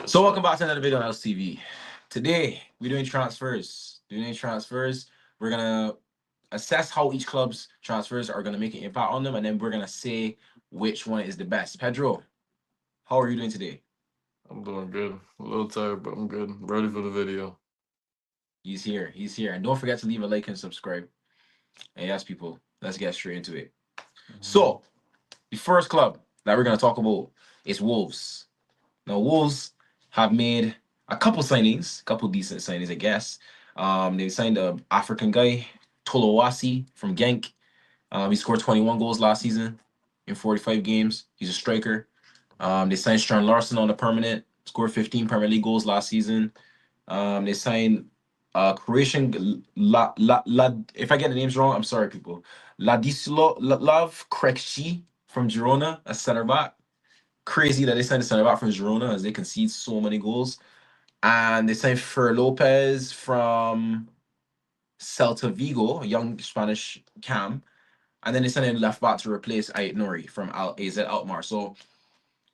So Yes, welcome sir. back to another video on LCV. Today we're doing transfers. We're gonna assess how each club's transfers are gonna make an impact on them, and then we're gonna say which one is the best. Pedro, how are you doing today? I'm doing good. A little tired, but I'm good. Ready for the video. He's here. He's here. And don't forget to leave a like and subscribe. And yes, people, let's get straight into it. Mhm. So the first club that we're gonna talk about is Wolves. Now, Wolves have made a couple signings, a couple decent signings, I guess. They signed a African guy, Tolowasi from Genk. He scored 21 goals last season in 45 games. He's a striker. They signed Strand Larson on a permanent, scored 15 Premier League goals last season. They signed Croatian, if I get the names wrong, I'm sorry, people. Ladislav Krekci from Girona, a center back. Crazy that they signed a center back from Girona as they concede so many goals. And they signed Fer Lopez from Celta Vigo, a young Spanish cam. And then they signed a left back to replace Ait Nori from AZ Alkmaar. So,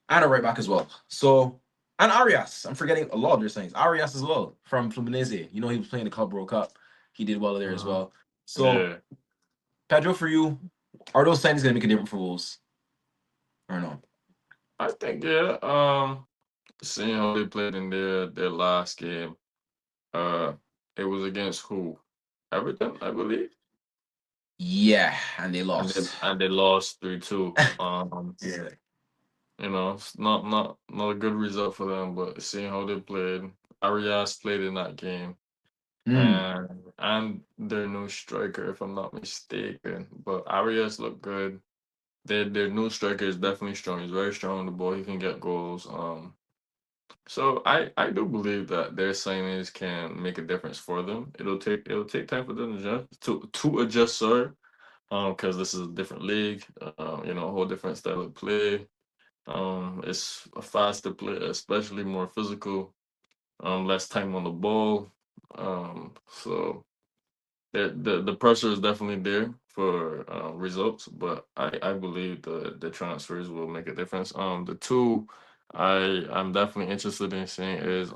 and a right back as well. So, and Arias. I'm forgetting a lot of their signings. Arias as well from Fluminense. You know, he was playing the Club World Cup. He did well there as Mhm. well. So, Yeah, Pedro, for you, are those signings going to make a difference for Wolves or no? I think yeah. Seeing how they played in their last game, uh, it was against who? Everton, I believe, Yeah, and they and lost. they lost 3-2. Yeah. It's not a good result for them. But seeing how they played, Arias played in that game, Mm. and their new striker, if I'm not mistaken. But Arias looked good. Their new striker is definitely strong. He's very strong on the ball. He can get goals. So I do believe that their signings can make a difference for them. It'll take time for them to adjust. Sorry, because this is a different league. A whole different style of play. It's a faster play, especially more physical. Less time on the ball. So the pressure is definitely there for results, but I believe the transfers will make a difference. The two I'm definitely interested in seeing is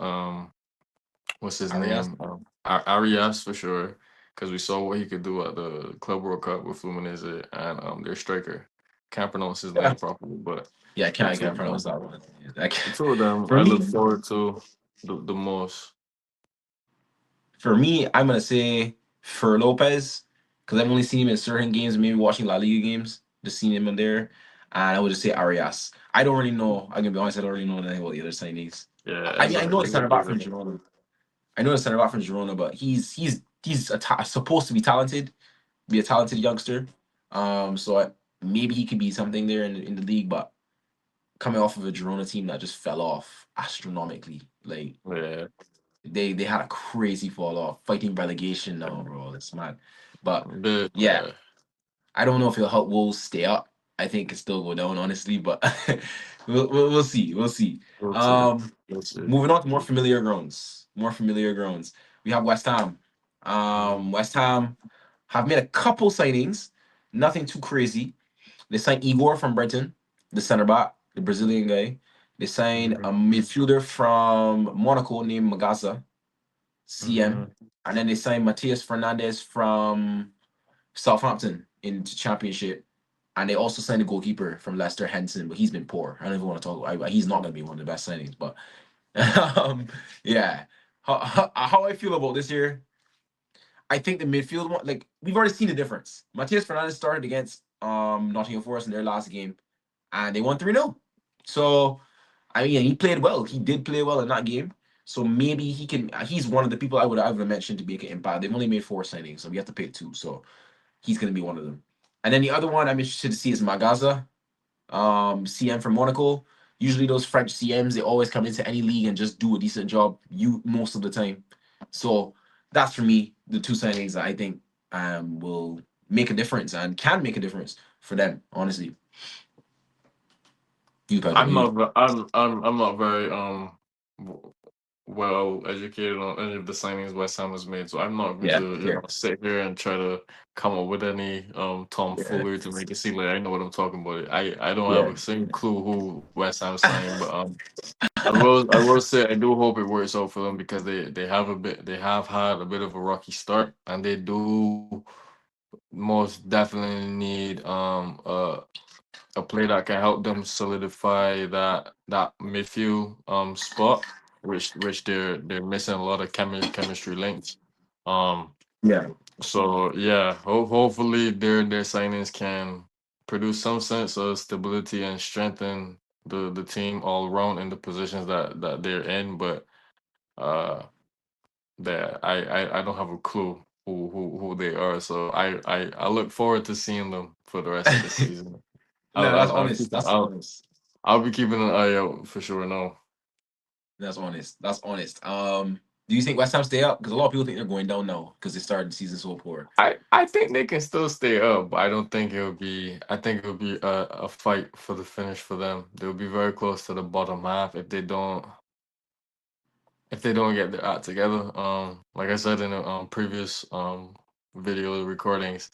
what's his Arias. name, Arias for sure, because we saw what he could do at the Club World Cup with Fluminense and their striker. Can't pronounce his Yeah, name properly, but yeah, the I two can't of pronounce them, that one. Like the two of them, for I look me, forward to the most. I'm gonna say for Lopez because I've only seen him in certain games, maybe watching La Liga games, just seen him in there, and I would just say Arias. I don't really know. I'm gonna be honest. I don't really know anything about the other signings. Yeah, I mean, I know the center back from exactly. Girona. I know the center back from Girona, but he's supposed to be talented, be a talented youngster. Maybe he could be something there in the league, but coming off of a Girona team that just fell off astronomically. Like Yeah, they had a crazy fall off, fighting relegation now, bro. It's mad. But yeah, yeah. I don't know if it'll help Wolves stay up. I think it still go down, honestly, but we'll see. We'll see. We'll see. Um, We'll see. moving on to more familiar grounds. More familiar grounds. We have West Ham. Mhm. West Ham have made a couple signings, nothing too crazy. They signed Igor from Brighton, the center back, the Brazilian guy. They signed a Mhm. midfielder from Monaco named Magaza, CM. Mhm. And then they signed Matias Fernandez from Southampton into Championship. And they also signed a goalkeeper from Leicester, Henson, but he's been poor. I don't even want to talk about. He's not going to be one of the best signings, but um, yeah. How I feel about this year, I think the midfield one, like we've already seen the difference. Matias Fernandez started against Nottingham Forest in their last game, and they won 3-0. So I mean, he played well. He did play well in that game. So maybe he can. He's one of the people I would have mentioned to make an impact. They've only made four signings, so we have to pick two. So he's going to be one of them. And then the other one I'm interested to see is Magaza, CM from Monaco. Usually those French CMs they always come into any league and just do a decent job. You most of the time. So that's for me the two signings that I think will make a difference and can make a difference for them. Honestly, you Pedro, I'm you. not. I'm not very well educated on any of the signings West Ham has made, so I'm not going Yeah, to, here. sit here and try to come up with any Yeah, tomfoolery to make it seem like I know what I'm talking about. I don't have yeah. a single clue who West Ham signed, but I will say I do hope it works out for them because they have had a bit of a rocky start, and they do most definitely need a play that can help them solidify that midfield spot, which they're missing a lot of chemistry links. Um, Yeah. so yeah, hopefully their signings can produce some sense of stability and strengthen the team all around in the positions that they're in. But uh, that I don't have a clue who they are. So I look forward to seeing them for the rest of the season. No, that's I'll honest. keep That's I'll honest. I'll be keeping an eye out for sure. No, That's honest. That's honest. Do you think West Ham stay up? Because a lot of people think they're going down now because they started the season so poor. I think they can still stay up, but I don't think it'll be. I think it'll be a fight for the finish for them. They'll be very close to the bottom half if they don't get their act together. Like I said in the previous video recordings,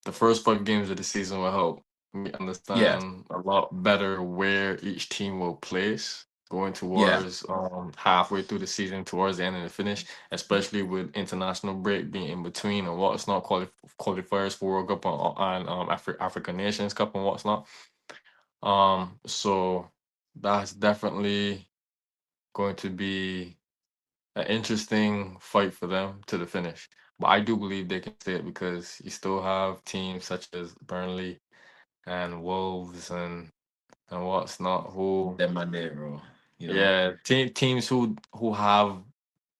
the first 5 games of the season will help me Yeah, understand a lot better where each team will place going yeah, towards halfway through the season, towards the end of the finish, especially with international break being in between and what's not qualifiers for World Cup and African Nations Cup and what's not. So that's definitely going to be an interesting fight for them to the finish. But I do believe they can stay it because you still have teams such as Burnley and Wolves and what's not who that man there, bro. You know. yeah, teams who have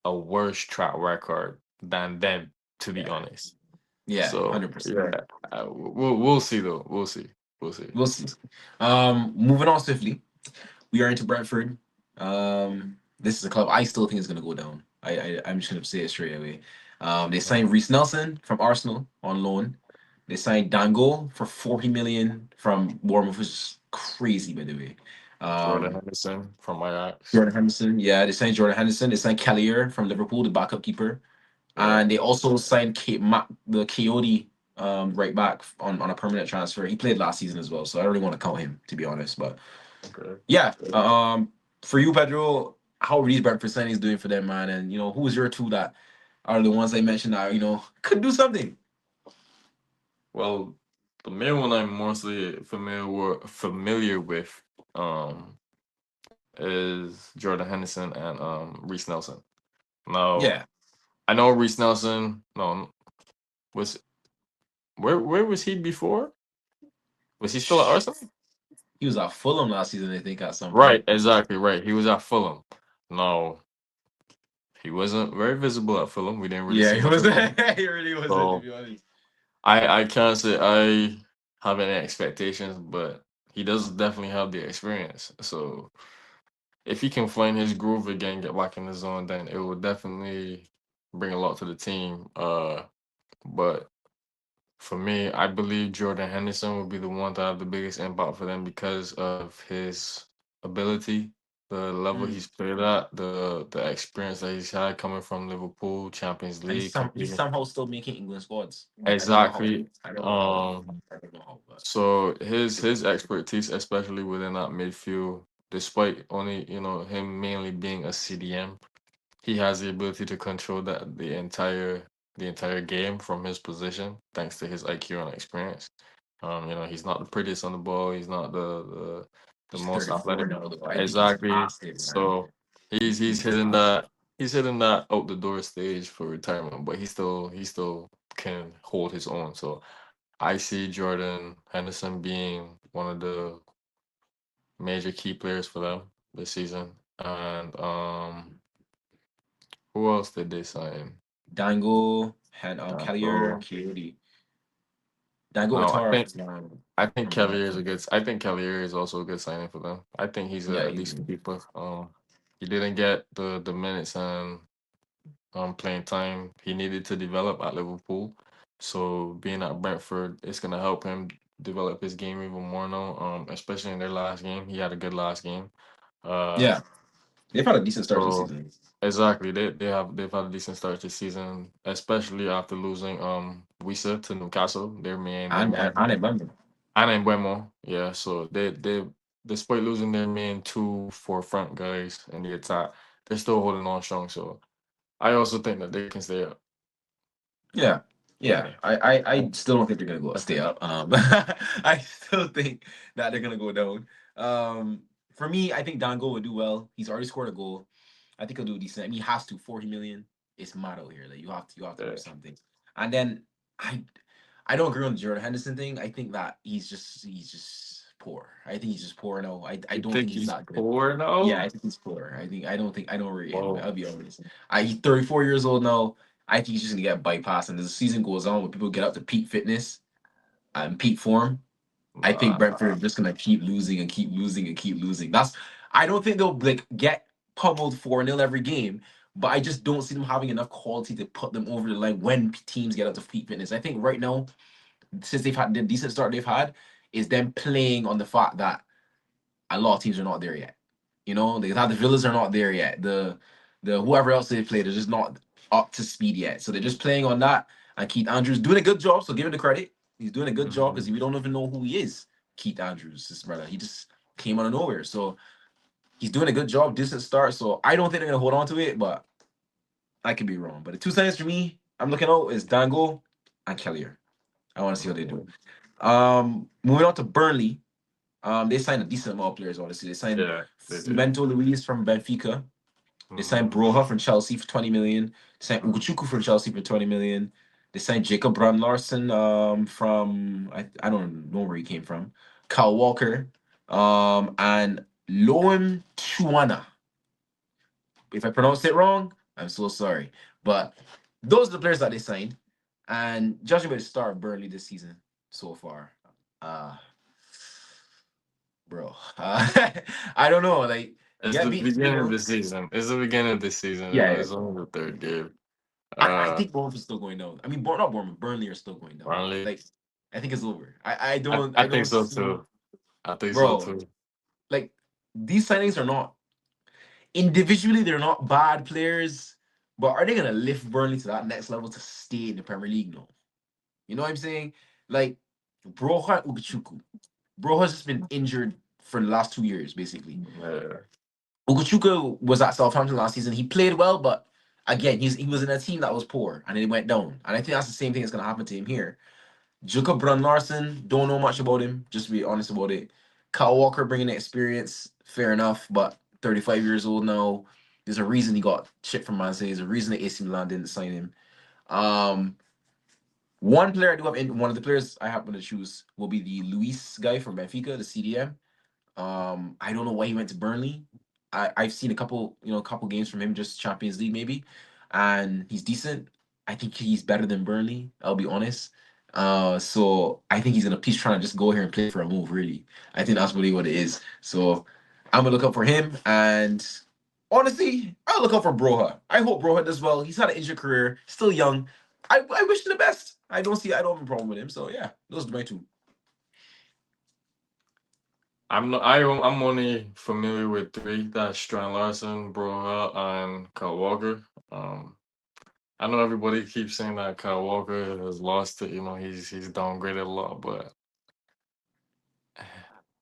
a worse track record than them, to be Yeah, honest. yeah, So 100%. yeah, we'll see though. We'll see. We'll see. Moving on swiftly. We are into Brentford. This is a club I still think is gonna go down. I'm just gonna say it straight away. They Mhm. signed Reece Nelson from Arsenal on loan. They signed Dango for 40 million from Bournemouth, which is crazy by the way. Jordan Um, Henderson from Ajax. Jordan Henderson, yeah, they signed Jordan Henderson. They signed Callier from Liverpool, the backup keeper, Yeah. and they also signed the Coyote right back on a permanent transfer. He played last season as well, so I don't really want to count him to be honest. But Okay. yeah, for you, Pedro, how are these Brentford signings doing for them, man? And who's your two that are the ones I mentioned that could do something? Well, the main one I'm mostly familiar with um is Jordan Henderson and Reese Nelson. Now Yeah, I know Reese Nelson. No, was where was he before? Was he still at Arsenal? he was at Fulham last season, I think, at some Right, point. exactly right. He was at Fulham. No, he wasn't very visible at Fulham. We didn't really Yeah, see he much was. of him. He really wasn't, to So be honest. I can't say I have any expectations, but he does definitely have the experience. So if he can find his groove again, get back in the zone, then it will definitely bring a lot to the team. But for me, I believe Jordan Henderson will be the one to have the biggest impact for them because of his ability, the level Mm. he's played at, the experience that he's had coming from Liverpool, Champions And he's League, he's competing. somehow still making England squads. I don't know how. Exactly. I don't know how. Um, I don't know how, but so his expertise, especially within that midfield, despite only him mainly being a CDM, he has the ability to control the entire game from his position, thanks to his IQ and experience. He's not the prettiest on the ball. He's not the he's most 34 athletic. now, though. I think he's Exactly. past it, man. So I he's think he's he's hitting past it. that he's hitting that out the door stage for retirement, but he still can hold his own. So I see Jordan Henderson being one of the major key players for them this season. And who else did they sign? Dango had Callier, So Coyote. Dango no, I Atara think is I think from Cavalier is a Brentford. good. I think Cavalier is also a good signing for them. I think he's Yeah, a he's decent keeper. He didn't get the minutes and playing time he needed to develop at Liverpool. So being at Brentford, it's gonna help him develop his game even more now. Especially in their last game, he had a good last game. Uh, yeah. They've had a decent start to the So season. exactly, they've had a decent start this season, especially after losing Wisa to Newcastle, their main And remember. and Embuemo. Yeah, so they despite losing their main two forefront guys in the attack, they're still holding on strong. So I also think that they can stay up. Yeah. Yeah. Yeah. I still don't think they're gonna go stay up. I still think that they're gonna go down. For me, I think Dango will do well. He's already scored a goal. I think he'll do decent. I mean, he has to 40 million. It's mad out here. Like you have to do Yeah. something. And then I I don't agree on the Jordan Henderson thing. I think that he's just poor. I think he's just poor. No, I You don't think think he's he's that good. poor Yeah, now? I think he's poor. I don't rate him. Whoa. I'll be honest. He's 34 years old now. I think he's just gonna get bypassed. And as the season goes on, when people get up to peak fitness and peak form, I think Nah. Brentford are just gonna keep losing and keep losing and keep losing. I don't think they'll like get pummeled 4-0 every game, but I just don't see them having enough quality to put them over the line when teams get up to peak fitness. I think right now, since they've had the decent start they've had, is them playing on the fact that a lot of teams are not there yet. You know, the Villas are not there yet. The whoever else they play, they're just not up to speed yet. So they're just playing on that. And Keith Andrews doing a good job. So give him the credit. He's doing a good job because Mhm. we don't even know who he is. Keith Andrews, this brother. He just came out of nowhere. So he's doing a good job, decent start. So I don't think they're gonna hold on to it, but I could be wrong. But the two signings for me, I'm looking out is Dango and Kellier. I want to see how they do. Moving on to Burnley. They signed a decent amount of players, honestly. They signed Yeah, they did. Cimento Luis from Benfica. They signed Hmm. Broha from Chelsea for 20 million. They signed Hmm. Ugochukwu from Chelsea for 20 million. They signed Jacob Brand Larson from I don't know where he came from. Kyle Walker. And Loam Chuana. If I pronounced it wrong, I'm so sorry. But those are the players that they signed. And judging by the start of Burnley this season so far, uh bro. I don't know. Like you It's get the beat beginning of 3-0. the season. It's the beginning of the season. Yeah, It's only the third game. I Uh, think Bournemouth is still going down. I mean, not Bournemouth, Burnley are still going down. Burnley. Like, I think it's over. I I, don't I I think don't so see, too. I think so bro. too. Like these signings are not individually they're not bad players, but are they gonna lift Burnley to that next level to stay in the Premier League? No. You know what I'm saying? Like Broha Ugochukwu. Broha's just been injured for the last 2 years, basically. Yeah. Ugochukwu was at Southampton last season. He played well, but again, he was in a team that was poor and then he went down. And I think that's the same thing that's gonna happen to him here. Jacob Brun Larson, don't know much about him, just to be honest about it. Kyle Walker bringing the experience, fair enough, but 35 years old now. There's a reason he got shipped from Man City. There's a reason the AC Milan didn't sign him. Um, one player I do have in one of the players I happen to choose will be the Luis guy from Benfica, the CDM. I don't know why he went to Burnley. I've seen a couple games from him, just Champions League maybe, and he's decent. I think he's better than Burnley. I'll be honest. So I think he's trying to just go here and play for a move. Really, I think that's really what it is. So I'm gonna look up for him, and honestly, I'll look out for Broha. I hope Broha does well. He's had an injured career, still young. I wish him the best. I don't have a problem with him. So yeah, those are my two. I'm not. I'm only familiar with three. That's Strand Larson, Broha, and Kyle Walker. Um, I know everybody keeps saying that Kyle Walker has lost it. He's downgraded a lot, but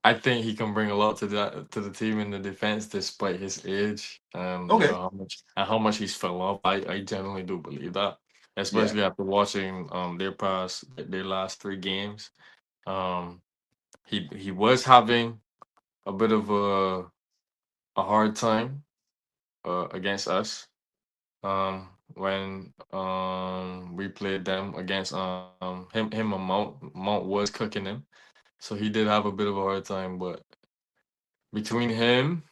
I think he can bring a lot to the team in the defense despite his age and Okay. how much he's fell off. I genuinely do believe that, Yeah. especially after watching their last three games. Um, he was having a bit of a hard time against us when we played them against him and Mount was cooking him, so he did have a bit of a hard time. But between him,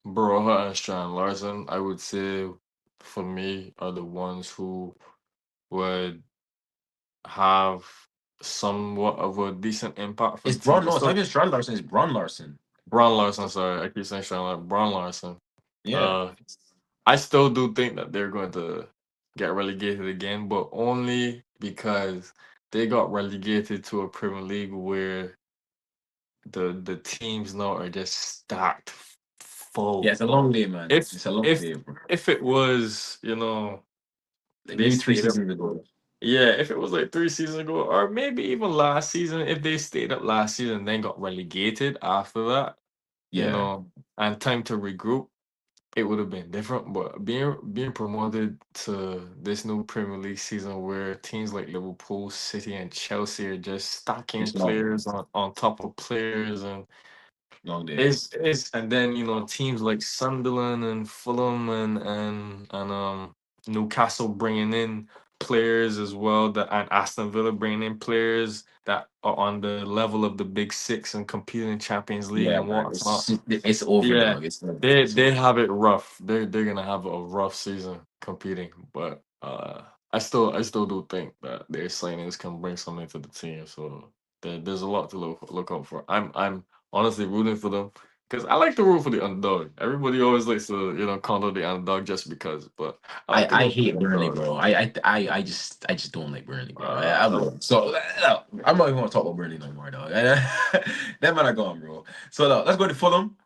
Baroha and Strand Larson, I would say for me are the ones who would have somewhat of a decent impact for It's the team. Braun. It's No, it's not still even Strand Larson. It's Braun Larson. Bron Larson, sorry, I keep saying Strand Larson. Bron Larson. Yeah. Uh, I still do think that they're going to get relegated again, but only because they got relegated to a Premier League where the teams now are just stacked Yeah, full. it's a long day, man. If It's a long if day, bro. if it was, Like they maybe three stayed up. seasons ago. Yeah, if it was like 3 seasons ago, or maybe even last season, if they stayed up last season and then got relegated after that, Yeah, and time to regroup, it would have been different. But being promoted to this new Premier League season where teams like Liverpool, City, and Chelsea are just stacking it's long, players on top of players, and long day. is and then teams like Sunderland and Fulham and Newcastle bringing in players as well, that and Aston Villa bringing in players that are on the level of the big six and competing in Champions League Yeah, and man. whatnot. It's over, Yeah, dog. It's over. they It's they over. have it rough. They're gonna have a rough season competing, but I still do think that their signings can bring something to the team. So there's a lot to look out for. I'm honestly rooting for them because I like to root for the underdog. Everybody always likes to counter the underdog just because, but I like to I root for hate the Burnley, underdog. bro. I just don't like Burnley, bro. I Uh, will. So I'm not even gonna talk about Burnley no more, dog. That man are gone, bro. So let's go to Fulham.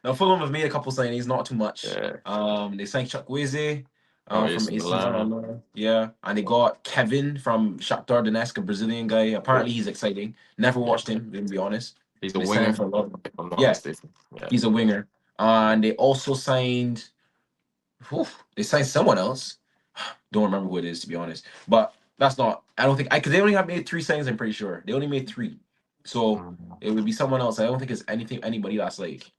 Now Fulham have made a couple signings, not too much. yeah, They signed Chukwueze from from AC AC Milan Milan. on loan. Yeah, and they got Kevin from Shakhtar Donetsk, a Brazilian guy. Apparently he's exciting. Never Yeah, watched him, to be honest. he's a But they signed him winger, for a lot. if I'm not Yeah, mistaken. Yeah. he's a winger. And they also signed. Whew, they signed someone else. Don't remember who it is, to be honest. But that's not. I don't think I because they only have made three signings. I'm pretty sure they only made three. So Mm. it would be someone else. I don't think it's anybody that's like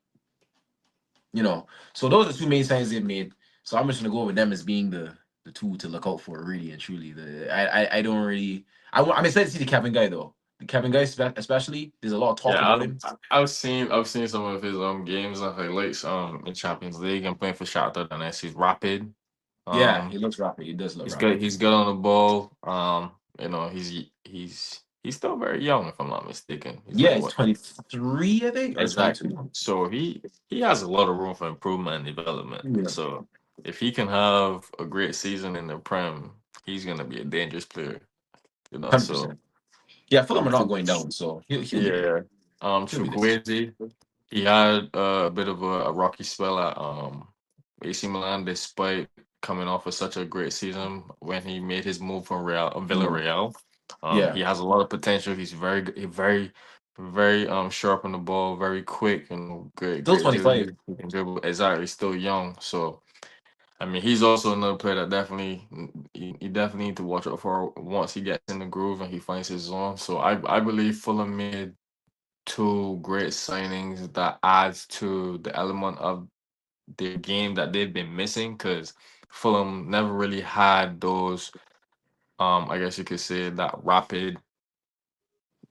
you know. So those are the two main signings they've made. So I'm just gonna go with them as being the two to look out for, really and truly. I don't really. I'm excited to see the Kevin guy though. The Kevin guy, especially. There's a lot of talk Yeah, about him. I've seen some of his games and highlights in Champions League and playing for Shakhtar Donetsk. He's rapid. Yeah, Um, he looks rapid. He does look he's good. rapid. He's good on the ball. He's still very young, if I'm not mistaken. He's Yeah, like he's what? 23, I think, or Exactly. 22. So he has a lot of room for improvement and development. Yeah, So if he can have a great season in the Prem, he's gonna be a dangerous player. So 100%. Yeah, Fulham are not Chu- going down, so he'll be there. yeah. He'll be there. Chukwueze, he had a bit of a rocky spell at AC Milan, despite coming off of such a great season when he made his move from Yeah. Villarreal. Yeah. He has a lot of potential. He's very, very sharp on the ball, very quick, and Still great 25. agility. He can dribble. Exactly, still young. So I mean, he's also another player that you definitely need to watch out for once he gets in the groove and he finds his zone. So I believe Fulham made two great signings that adds to the element of their game that they've been missing because Fulham never really had those I guess you could say that rapid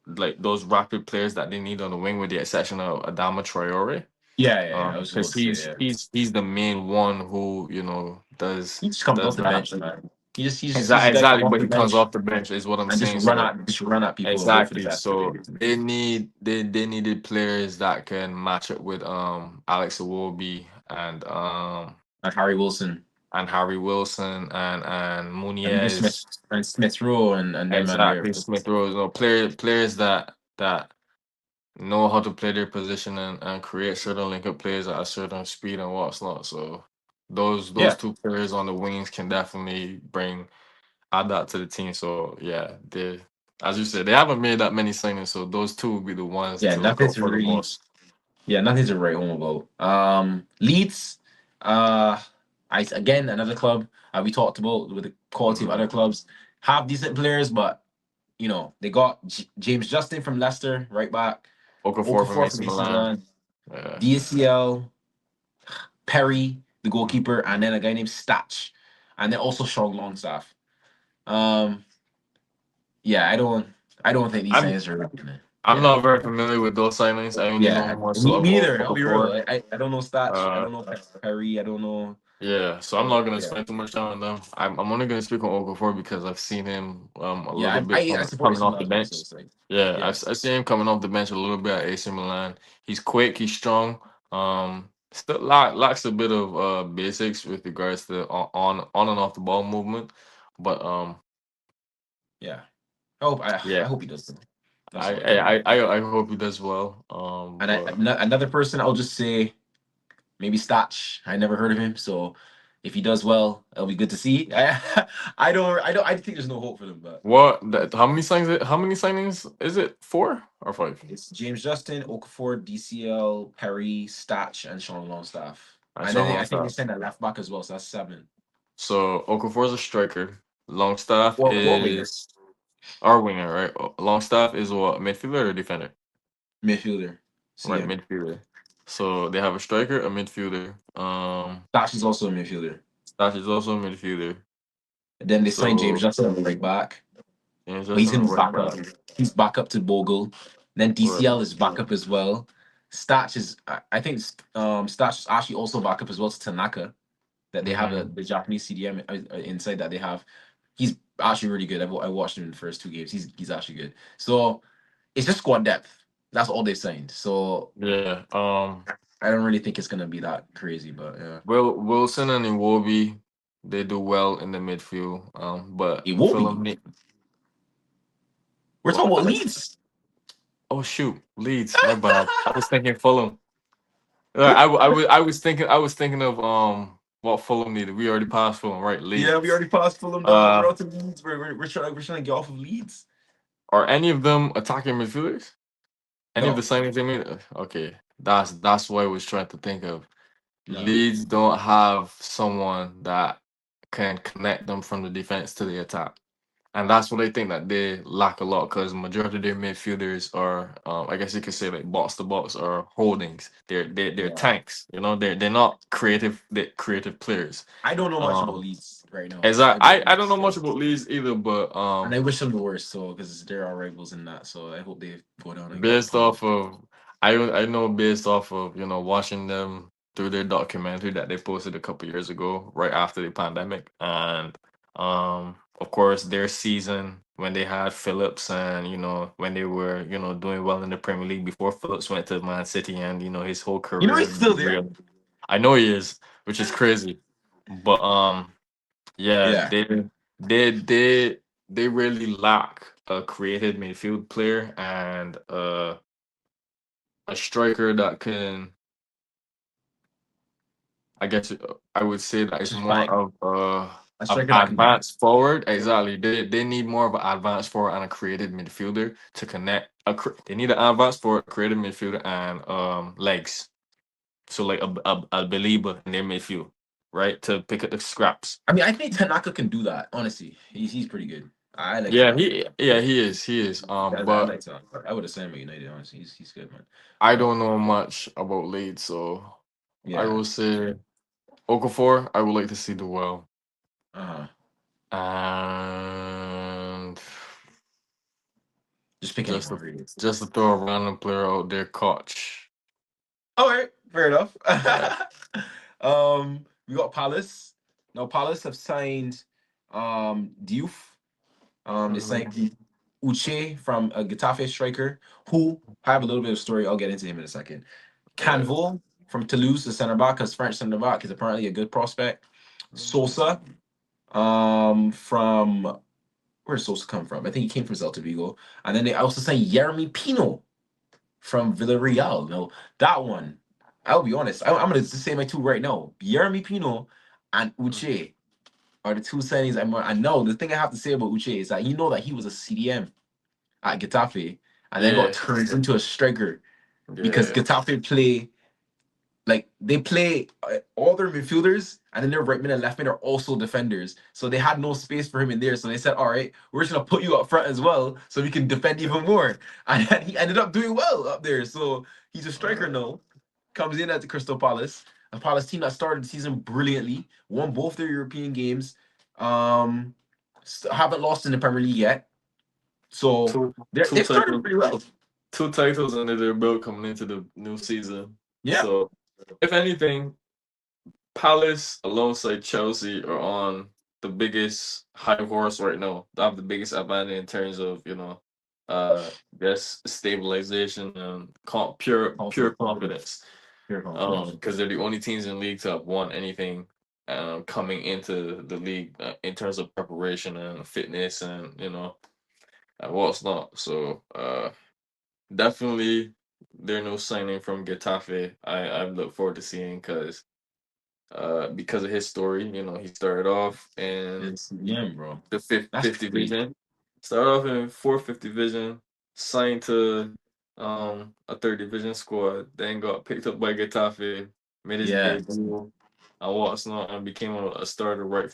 like those rapid players that they need on the wing with the exception of Adama Traore. Yeah, yeah, yeah. I was about Because to say, he's yeah. he's he's the main one who, does He just comes off does the that. bench, man. He's a guy come Exactly, off but the he comes bench off the bench is what I'm and just saying. So run at people and hope for the exactly. best. So they needed players that can match up with Alex Iwobi And Harry Wilson and Harry Wilson and and even Smith Muniez. and Smith Rowe and them man there. Exactly, Smith Rowe. Players that know how to play their position and create certain link up plays at a certain speed and what's not. So those Yeah. two players on the wings can definitely add that to the team. So yeah, they as you said, they haven't made that many signings, so those two will be the ones Yeah, to look nothing out to for the really most. yeah, nothing to write home about. Leeds, I again another club we talked about with the quality of Mm. other clubs. Have decent players, but they got James Justin from Leicester, right back. Okafor from Okafor AC from AC Milan. Milan, Yeah. DCL, Perry, the Mm. goalkeeper, and then a guy named Statch, and then also Sean Longstaff. Um, yeah, I don't think these I'm things are gonna. I'm Yeah, not very familiar with those signings. I only know yeah. more so Me of either. I'll be real. Okafor. I don't know Statch. I Uh, don't know Perry. I don't know. yeah, so I'm not gonna Yeah, spend too much time on them. I'm only gonna speak on Okafor because I've seen him a little yeah. bit I support coming AC off the Milan though, so bench. it's like, Yeah, yeah, I've seen him coming off the bench a little bit at AC Milan. He's quick, he's strong. Still lacks a bit of basics with regards to on and off the ball movement, but yeah. I yeah, hope he does. Though. That's I all I can do. I hope he does well. And But another person, I'll just say Maybe Stach. I never heard of him, so if he does well, it'll be good to see. I think there's no hope for them, but How many signings? How many signings is it? 4 or 5? it's James Justin, Okafor, DCL, Perry, Stach, and Sean Longstaff. I And then saw I think they Longstaff. sent a left back as well, so that's seven. So Okafor is a striker. Longstaff What winger? is our winger, right? Longstaff is what, midfielder or defender? Midfielder. Right, CM. midfielder. So they have a striker, a midfielder. Stach is also a midfielder. Stash is also a midfielder. And then they signed James So Justin on the right back. yeah, But he's Justin gonna the be right back up. back. He's back up to Bogle. Then Right. DCL is back up as well. Stach is I think Stach is actually also back up as well to Tanaka. That they have Mm-hmm. the Japanese CDM inside that they have. He's actually really good. I watched him in the first two games. He's actually good. So it's just squad depth. That's all they've signed. So Yeah. I don't really think it's gonna be that crazy, but yeah. Wilson and Iwobi, they do well in the midfield. But It will Fulham be. need We're talking what? about Leeds. Oh shoot, Leeds. My bad. I was thinking Fulham. I was thinking of what Fulham needed. We already passed Fulham, right? Yeah, we Leeds. already passed Fulham, dog. We're Uh, out to Leeds. We're trying to get off of Leeds. are any of them attacking midfielders? Any of the No, signings they made? Okay, that's what I was trying to think of. no. Leeds don't have someone that can connect them from the defense to the attack. And that's what I think that they lack a lot because majority of their midfielders are, I guess you could say like box to box or holdings. They're Yeah. tanks. You know, they're not creative. They're creative players. I don't know much about Um, Leeds right now. exactly. I'll be I don't know honest. much about Leeds either, but And I wish them the worst, so because they're our rivals in that. So I hope they go down and get based pummelled. off of I know based off of watching them through their documentary that they posted a couple years ago right after the pandemic, and of course their season when they had Phillips, and when they were doing well in the Premier League before Phillips went to Man City, and his whole You know career he's still there. derailed. I know he is, which is crazy, but yeah, Yeah. they they they really lack a creative midfield player and a striker that can, I guess I would say that it's Just more fine. of A a striker that can bang. advanced forward. Exactly. They need more of an advanced forward and a creative midfielder to connect. They need an advanced forward, creative midfielder, and legs. So like a believer in their midfield, right? To pick up the scraps. I mean, I think Tanaka can do that. Honestly, he's pretty good. I like Yeah, Tanaka. he is. I But like Tanaka. I would have signed him at United. Honestly, he's good, man. I But don't know much about Leeds, so I yeah. will say Okafor. I would like to see the well. Uh-huh. And Just pick just anyone, to, really. just to throw a random player out there, Koch. All right, fair enough. Yeah. We got Palace. Now Palace have signed Diouf. They Mhm. signed Uche from a Getafe striker who I have a little bit of story. I'll get into him in a second. Yeah. Canvo from Toulouse, the center back, because French center back is apparently a good prospect. Sosa, from where did Sosa come from? I think he came from Celta Vigo. And then they also signed Jeremy Pino from Villarreal. No, that one, I'll be honest. I'm gonna just say my two right now. Jeremy Pino and Uche are the two signings I know. The thing I have to say about Uche is that that he was a CDM at Getafe and then got Yeah. turned into a striker because Yeah. Getafe play like they play all their midfielders and then their right mid and left mid are also defenders. So they had no space for him in there. So they said, all right, we're just gonna put you up front as well so we can defend even more. And he ended up doing well up there. So he's a striker Uh, now. Comes in at the Crystal Palace, a Palace team that started the season brilliantly, won both their European games. Um, haven't lost in the Premier League yet. So two two they've started titles, pretty well. two titles under their belt coming into the new season. Yeah. So, if anything, Palace alongside Chelsea are on the biggest high horse right now. They have the biggest advantage in terms of just stabilization and pure Confident. confidence. Pure confidence. Because they're the only teams in the league to have won anything coming into the league in terms of preparation and fitness and what's not. So definitely. their new signing from Getafe. I look forward to seeing because of his story. You know, he started off in It's yeah, bro. the fifth That's fifth crazy. division. Started off in fifth division, signed to a third division squad, then got picked up by Getafe, made his Yeah. debut and what's not, and became a starter right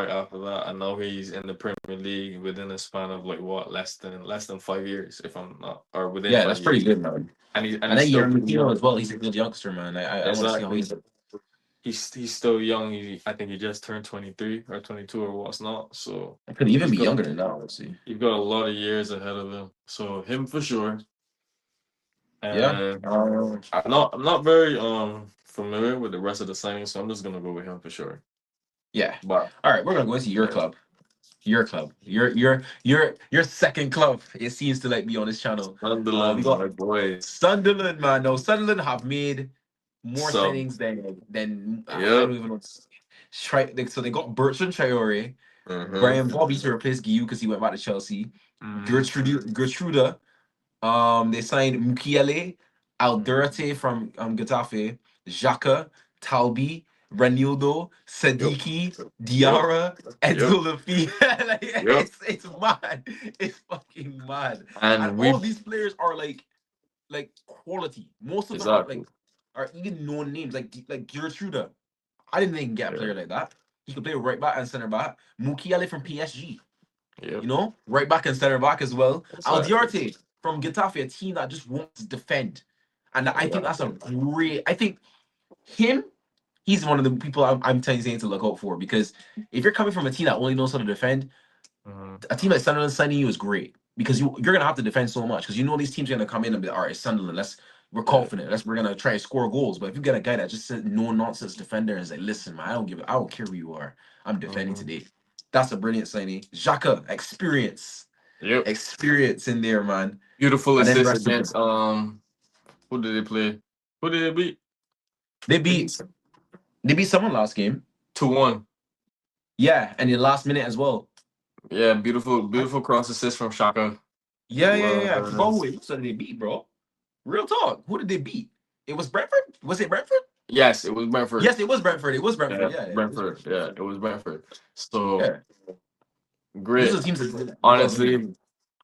after that. And now he's in the Premier League within a span of like what less than 5 years, if I'm not, or within Yeah, five that's pretty years. good, man. And And he's then still pretty Latino young. as well. He's a good youngster, man. I want to see how Exactly. he's. He's still young. I think he just turned 23 or 22 or what's not. So It could even he's be got younger than that. Let's see. he's got a lot of years ahead of him. So him for sure. Yeah. And I'm not very familiar with the rest of the signings, so I'm just gonna go with him for sure. Yeah. But All right, we're gonna go into your yeah, club. Your club. Your second club. It seems to like be on this channel. We Sunderland, got my boy. Sunderland, man. No, Sunderland have made more Some signings than I don't yep. even know. So they got Bertrand Traore, Mm-hmm. Brian Bobby to replace Guiu because he went back to Chelsea. Mm-hmm. Gertruda. They signed Mukiele, Mm-hmm. Aldurate from Getafe, Xhaka, Talbi, Renildo, Yep. Sadiki, Yep. Diarra, Yep. Edzo Lafi. Like, Yep. it's mad. It's fucking mad. And And all we've these players are like quality. Most of them are exactly. like are even known names like Gertruda. I didn't think get a Yeah. player like that. He could play right back and center back. Mukiele from PSG. Yep. Right back and center back as well. Exactly. Aldiarte from Getafe, a team that just wants to defend. And I think that's a Exactly. great. I think him, he's one of the people I'm saying to look out for because if you're coming from a team that only knows how to defend, Mm-hmm. a team like Sunderland signing you is great because you're gonna have to defend so much because you know these teams are gonna come in and be all right, Sunderland, we're Yeah. confident. We're gonna try to score goals. But if you get a guy that just says no nonsense defender and is like, listen, man, I don't care who you are. I'm defending Mm-hmm. today. That's a brilliant signing. Xhaka, Yep. experience in there, man. Beautiful And then the assist rest of them. against who did they play? Who did they beat? They They beat beat they beat someone last game. 2-1. Yeah, and in the last minute as well. Yeah, beautiful, I, beautiful cross assist from Shaka. yeah. I forgot Was who did they beat, bro. Real talk. Who did they beat? It was Brentford? Was it Brentford? yes, it was Brentford. Yes, it was Brentford. It was Brentford. Yeah, Yeah, it was Brentford. Brentford. Yeah, it was Brentford. So Yeah. These great. are the teams that they got really Honestly, good.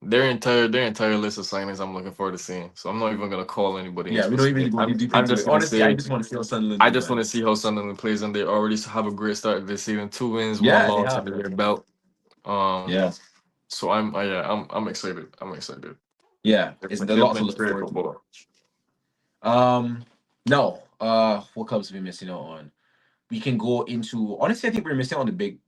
their entire list of signings I'm looking forward to seeing. So I'm not even gonna call anybody in Yeah, we don't even need to specific. go I'm deep I'm into it. just gonna Honestly, I say just want to see how Sunderland I do, just want to man. see how Sunderland plays, and they already have a great start this season. 2 wins, one Yeah, they loss have, under man. their belt. Um, Yeah. so I'm excited. I'm excited. Yeah. They're, It's play- the they're lot to playing look great forward to. football. No. What clubs are we missing out on? We can go into honestly, I think we're missing out on the big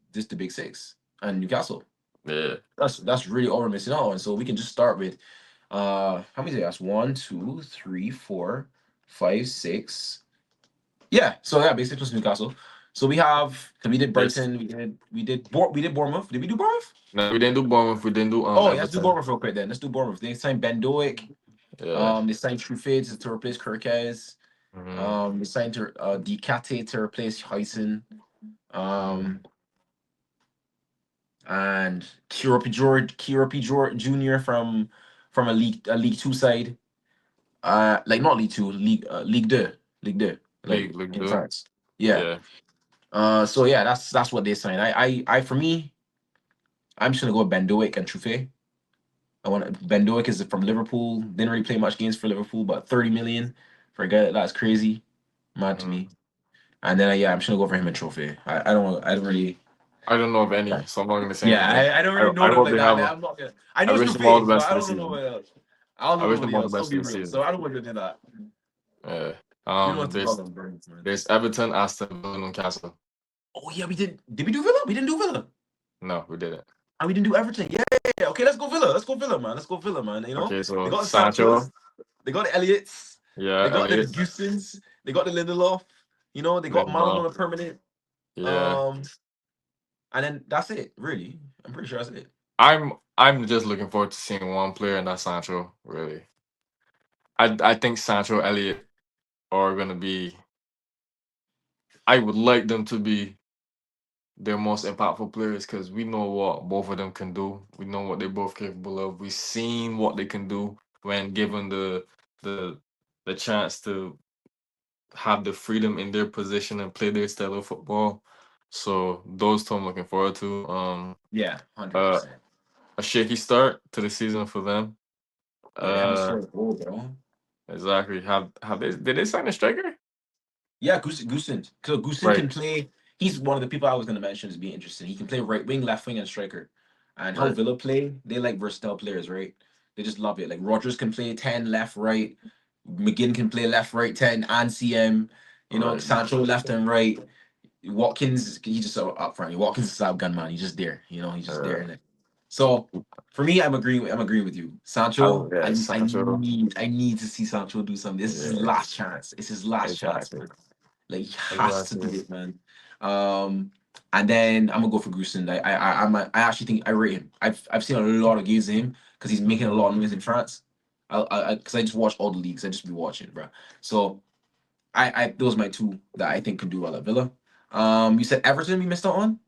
six and Newcastle. Yeah, That's really all we're missing out on. So we can just start with how many is it? That's 1, 2, 3, 4, 5, 6. Yeah, so yeah, basically plus Newcastle. So we did there's Brighton, we did Bournemouth. Did we do Bournemouth? no, we didn't do Bournemouth. We didn't do Oh yeah, let's do Everton. Bournemouth real quick then. Let's do Bournemouth. They signed Ben Doak. Yeah. They signed Truffade to replace Kirkez. Hmm. They signed Dikate to replace Heisen. Hmm. Um, and Kira P. George Jr. from a League Two side. Like not League Two, League Deux, like League in do. France. Yeah. Yeah. So yeah, that's what they signed. For me, I'm just gonna go with Ben Doak and Truffé. I want Ben Doak is from Liverpool. Didn't really play much games for Liverpool, but 30 million for a guy that's crazy, mad to me. Hmm. And then yeah, I'm just gonna go for him and Trophy. I don't really. I don't know of any, so I'm not gonna say Yeah, anything. I don't I really know I them hope like they that. have Like, a. I'm not gonna. I I know it's wish them all Trophy, the but best I for the don't know season. nobody else. I don't I know wish them nobody all the else. I'll best for be the real. season. So I don't want to do that. Yeah. We don't have to call There's them birds, man. there's Everton, Aston Villa, Newcastle. Oh yeah, we did. Did we do Villa? We didn't do Villa. No, we didn't. And we didn't do Everton. Yeah. Okay, let's go Villa. Let's go Villa, man. Let's go Villa, man. Okay, They so got the Sancho, Sanchos. They got the Elliots. yeah, They got the Elliot, Gustins. They got the Lindelof. They got Mount on Lindelof, a permanent. yeah. Um, and then that's it. Really, I'm pretty sure that's it. I'm just looking forward to seeing one player, and that's Sancho. Really, I think Sancho, Elliot are gonna be. I would like them to be their most impactful players because we know what both of them can do. We know what they're both capable of. We've seen what they can do when given the the chance to have the freedom in their position and play their style of football. So those two I'm looking forward to. Yeah, hundred Uh, percent. a shaky start to the season for them. Bro, they haven't Uh, scored a goal, bro. exactly. Have they did they sign a striker? Yeah, Goosen. So Goosen Right, can play. He's one of the people I was going to mention as being interesting. He can play right wing, left wing, and striker. And how right, Villa play, they like versatile players, right? They just love it. Like Rogers can play 10 left, right. McGinn can play left, right, 10, and CM. right. Sancho left and right. Watkins, he just up front. Watkins is a gunman. He's just there. He's just there. Uh, So for me, I'm agreeing with you. Sancho, yeah, Sancho. I need to see Sancho do something. This is his Yeah, last chance. It's his last chance, exactly, bro. Like he has to do exactly. it, man. Um, and then I'm gonna go for Grusin. I actually think I rate him. I've seen a lot of games of him because he's making a Hmm. lot of noise in France. Because I just watch all the leagues. I just be watching, bro. So I those are my two that I think could do well at Villa. You said Everton we missed out on.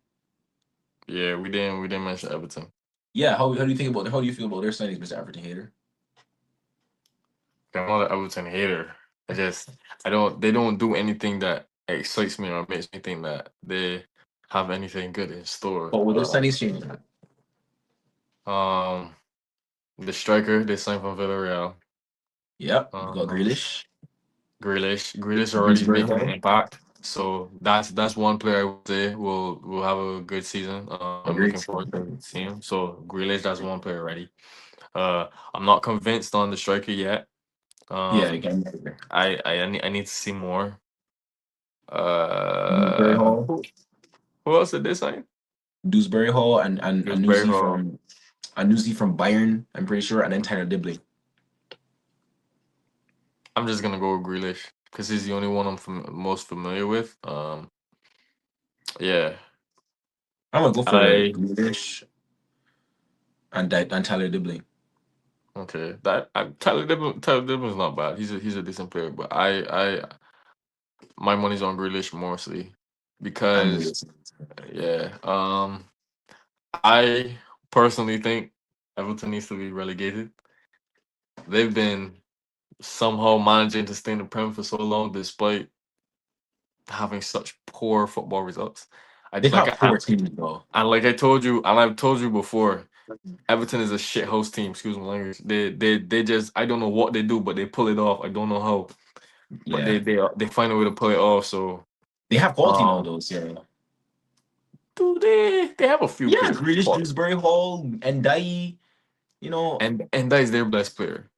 Yeah, we didn't mention Everton. Yeah, how do you think about how do you feel about their signings, Mr. Everton hater? I'm not an Everton hater. I don't they don't do anything that excites me or makes me think that they have anything good in store. But with their signings changing, Um, the striker they signed from Villarreal. yep, we got Um, Grealish, Grealish already is Dewsbury making an Hall, impact. So that's one player I would say will have a good season. I'm looking agreed. forward to seeing him. So Grealish, that's one player already. I'm not convinced on the striker yet. Yeah, Um, again, I need to see more. Dewsbury Hall, Who else did they sign? Dewsbury Hall, and Very Hall. Anuzi from Bayern. I'm pretty sure, and then Tyler Dibley. I'm just gonna go with Grealish because he's the only one I'm most familiar with. Yeah, I'm gonna go for I Grealish and Tyler Dibley. okay. Tyler Dibben's not bad. He's a decent player, but my money's on Grealish mostly I'm because with yeah. I personally think Everton needs to be relegated. They've been somehow managing to stay in the Prem for so long despite having such poor football results. I They've like had I poor teams though. and like I told you, and I've told you before, Everton is a shit host team. Excuse my language. They just I don't know what they do, but they pull it off. I don't know how, but Yeah, they find a way to pull it off. So they have quality now um, though. So do they have a few yeah, players, Grealish, but Dewsbury Hall, and Dai. You know, and that is their best player.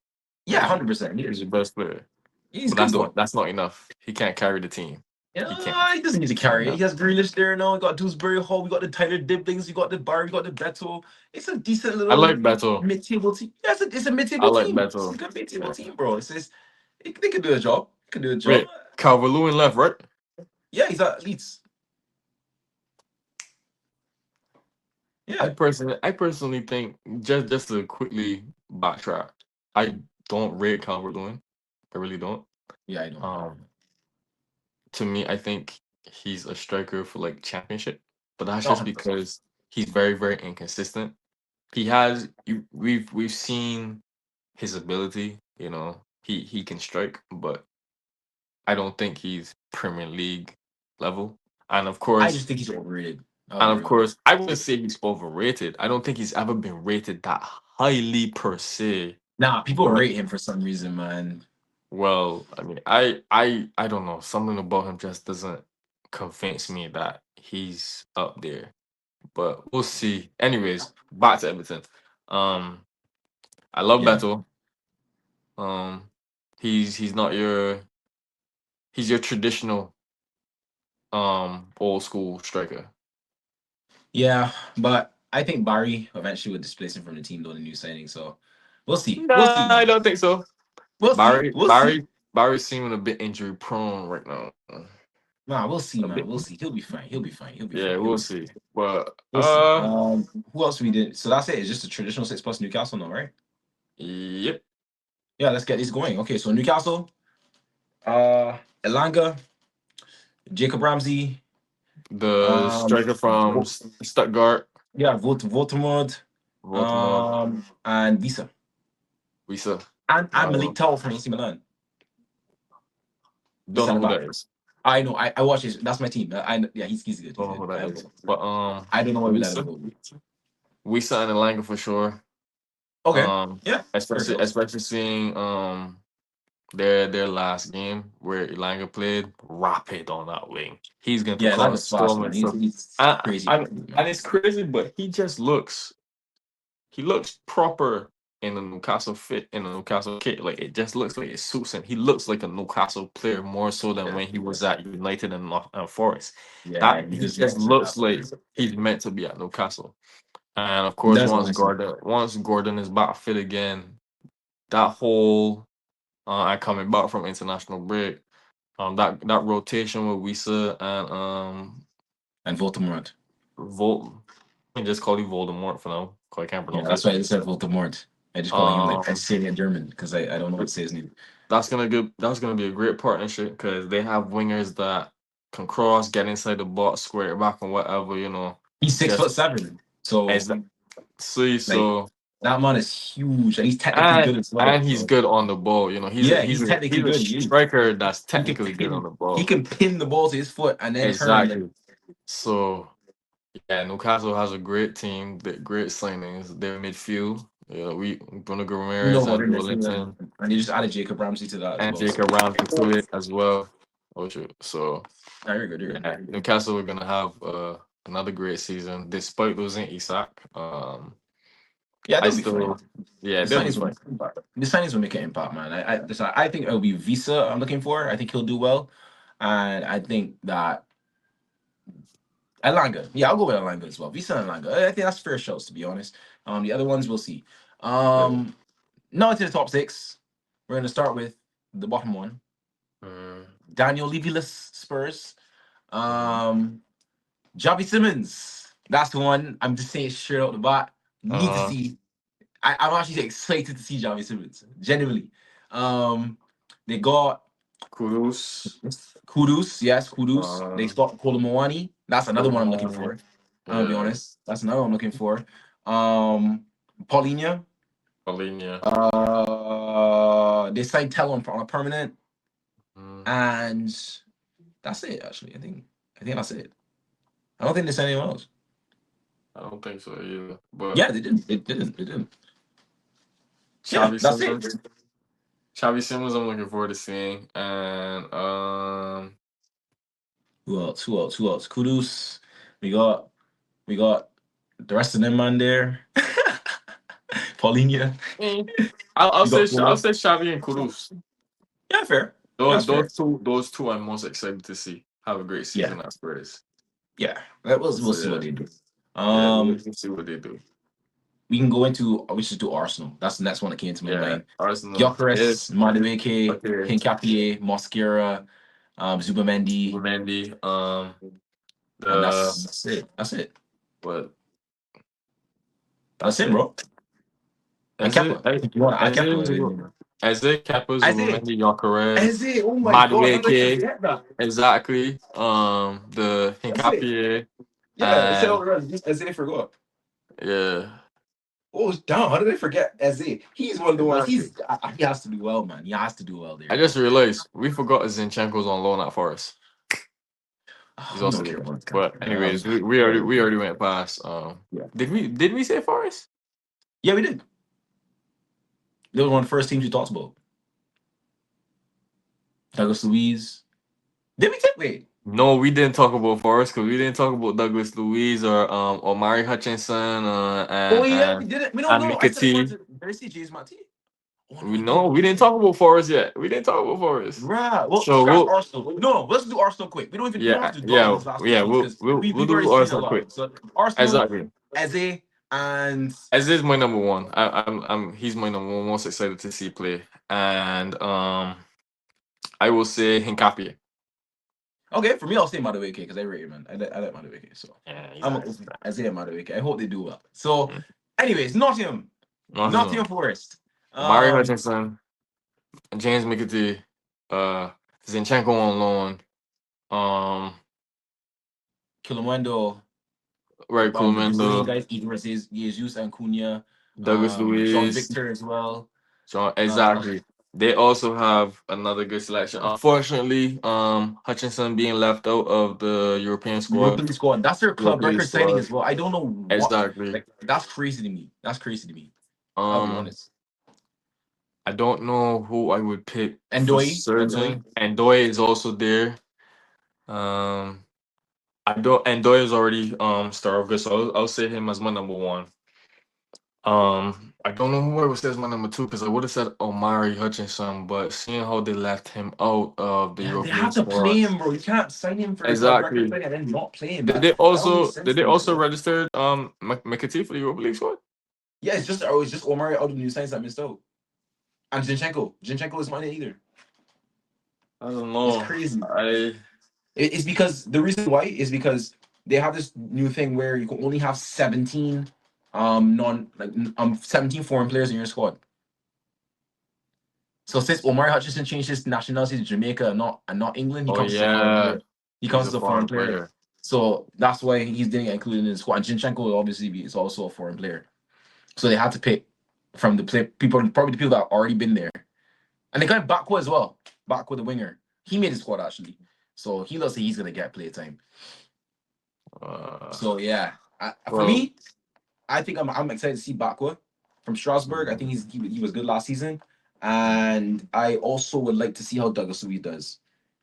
yeah, Like 100%. he's the best player, He's but good though. that's not enough. He can't carry the team. He can't. He doesn't need to It's not carry it. He enough. has Grealish there now. We got Dewsbury Hall. We got the Tyler Diblings. We got the Bar. We got the Beto. It's a decent I little like Beto. mid-table team. Yeah, it's a I mid-table like team. It's a Beto. good mid-table Yeah. team, bro. They can do a job. They can do a job. Wait, Calvert Lewin left, right? Yeah, he's at Leeds. Yeah, I personally think just to quickly backtrack, I don't rate Calvert Lewin. I really don't. yeah, I don't. Um, to me, I think he's a striker for like championship, but that's No, just 100%. because he's very inconsistent. We've seen his ability. He can strike, but I don't think he's Premier League level. And of I course, just think he's overrated. I'll and be of real. course, I wouldn't say he's overrated. I don't think he's ever been rated that highly per se. Nah, people But rate him for some reason, man. well, I mean, I don't know. Something about him just doesn't convince me that he's up there. But we'll see. Anyways, back to Everton. Um, I love Yeah. Beto. Um, he's not he's your traditional old school striker. Yeah, but I think Barry eventually would displace him from the team, though, the new signing. So we'll see. We'll Nah, see, I man. don't think so. We'll see. We'll see. Barry's seeming a bit injury prone right now. Nah, we'll see, A man. bit. We'll see. He'll be fine. He'll be fine. He'll be Yeah, fine. He'll we'll be fine. see. But We'll see. Who else we did? So that's it. It's just a traditional six plus Newcastle now, right? yep. Yeah, let's get this going. Okay, so Newcastle, Elanga, Jacob Ramsey, The um, striker from Vo- Stuttgart, yeah, Votemod, Voldemort, and Visa, Wisa. and Malik Um, Towell from AC Milan. The Don't know center who back. that is. I know. I watch his. That's my team. Yeah, he's good. He's Don't know good. who that is. But I don't know why we let him Wisa, go. Wisa and Elanga for sure. Okay. Yeah. Fair Especially shows. seeing their last game where Elanga played rapid on that wing. He's going to Yeah, cause Langa's so fast, man. much He's stuff. he's And, crazy, and man. and it's crazy, but he looks proper in a Newcastle fit in a Newcastle kit. Like it just looks like it suits him. He looks like a Newcastle player more so than Yeah. when he was at United and Forest. Yeah, That he he just just looks like looks that like player. he's meant to be at Newcastle. And of course, That's awesome. Once Gordon is back fit again, that whole coming back from international break, that rotation with Wisa and And Voldemort. Volt, I can just call you Voldemort for now. 'Cause I can't Yeah, pronounce that's it. why I said Voldemort. I just calling him like I Um, say it in German because I don't know what to say his name. that's gonna be a great partnership because they have wingers that can cross, get inside the box, square it back, and whatever. He's six foot Just seven, so as see like so. that man is huge, and he's technically And good as well. he's So good on the ball. yeah, he's technically he's a good. striker that's He can technically good on the he ball. can pin the ball to his foot and then turn. Like Exactly. So yeah, Newcastle has a great team, great signings. Their midfield, we Bruno we know Guimaraes about and their midfield, Wellington and they just added Jacob Ramsey to that as and well. So Jacob Ramsey to it as well. Oh shoot! So no, you're good. You're good. yeah, Newcastle are gonna have another great season despite losing Isak. Yeah, I they'll be fine. still yeah The they'll be signings will fine. make an impact. The signings will make an impact, man. I think it'll be Visa. I'm looking for. I think he'll do well, and I think that Elanga. Yeah, I'll go with Elanga as well. Visa and Elanga. I think that's fair shows, to be honest. The other ones we'll see. Yeah. Um, Now into the top six. We're gonna start with the bottom one. Mm, Daniel Levy-less Spurs. mhm. Um, Javi Simmons. That's the one. I'm just saying straight out the bat. Need to Uh-huh. see. I'm actually excited to see Javi Simmons. Genuinely. Um, they got Kudus. Kudus. Yes, Kudus. They Uh, got Kolomowani. That's another one I'm looking Coleman. for. I'm gonna be Yeah. honest. That's another one I'm looking for. Paulinho. Paulinho. They signed Tello on a permanent, Mm, and that's it. Actually, I think that's it. I don't think they signed anyone else. I don't think so either. But Yeah, they didn't. They didn't. They didn't. Yeah, Xavi that's it. Simmons. Xavi Simmons, I'm looking forward to seeing. And Who else? Who else? Who else? Kudus. We got we got the rest of them on there. Paulinho. eh, We got I'll Coleman. say Xavi and Kudus. Yeah, fair. That's fair. Those two I'm most excited to see have a great Yeah, season at Spurs. yeah. We'll So see what they do. yeah, Um, we'll see what they do. we can go into we should do Arsenal. That's the next one that came to my Yeah, mind. Arsenal. If Gyökeres, Madueke, okay, Hincapié, Mosquera, Zubamendi, Mendy, and the that's it. That's it. what? That's That's it, it. bro. And Is it? Kepa. If you want to add Is Kepa, it? Is it Kepa, Isaiah. Zubimendi, Gyökeres, Isaiah. Oh my God, how did I Madueke? forget that? Exactly. The That's it. Hincapié Yeah, it's and all just Isaiah forgot. yeah, Oh, damn, how did I forget Isaiah? He's one of the ones. exactly. He has to do well, man. He has to do well there, I just bro. realized we forgot Zinchenko's on loan at Forest. He's We also don't care there. about that. But anyways, we already went past. Yeah. Did we say Forest? Yeah, we did. They were one of the first teams we talked about. Douglas Luiz. Did we take wait? No, we didn't talk about Forest because we didn't talk about Douglas Luiz or Omari Hutchinson Oh yeah, we didn't. We don't and know. I said according McAtee. to did I say James Martin? Oh no, We we know didn't. we didn't talk about Forest yet. We didn't talk about Forest. Right. Well, So scratch we'll Arsenal. No, let's do Arsenal quick. We don't have to dwell on these last two teams because we'll we've already do seen a Arsenal lot. quick. So Arsenal, Exactly. Eze, and As is my number one. I'm he's my number one. Most excited to see play. And I will say Hincapié. okay, for me, I'll say Madueke because I rate him, man. I like Madueke, so Yeah, he's I'm nice. Isaiah Madueke. I hope they do well. So, Mm. anyways, Nottingham, Nottingham. Nottingham Forest. Omari Hutchinson, James McAtee, uh, Zinchenko on loan. Um, Kilomwendo, right, the Brazilian Kulumendo, guys, Jesus and Cunha, Douglas Jean Luiz, Victor as well. John. Uh, Exactly. They also have another good selection. Unfortunately, Hutchinson being left out of the European squad. European squad. That's their club European record signing squad. as well. I don't know what. Exactly. Like that's crazy to me. That's crazy to me. I'll be Um, honest. I don't know who I would pick for Endoy. certain. And Doy is also there. Um, I don't. And Doy is already star good, so I'll say him as my number one. I don't know who I would say as my number two because I would have said Omari Hutchinson, but seeing how they left him out of the Yeah, they European have to play squad, him, bro. You can't sign him for the club record exactly. thing and then not play him. Did That they that don't make also sense did to they me, also bro. register McAtee for the Europa League squad? Yeah, it's just Omari out of the new signs that missed out. And Zinchenko. Zinchenko is mine either. I don't It's know. crazy. I It's because the reason why is because they have this new thing where you can only have 17 non like 17 foreign players in your squad. So since Omar Hutchinson changed his nationality to Jamaica and not England, he oh counts as a foreign yeah, player. He he's counts a as a foreign foreign player. player. So that's why he's didn't get included in the squad. And Zinchenko will obviously be is also a foreign player. So they had to pick from the play people, probably the people that have already been there. And they got Bakwa as well. Bakwa the winger. He made his squad actually. So he looks like he's gonna get play time. Uh, So yeah. For well, me, I think I'm excited to see Bakwa from Strasbourg. I mm, think he was good last season. And I also would like to see how Douglas Luiz does.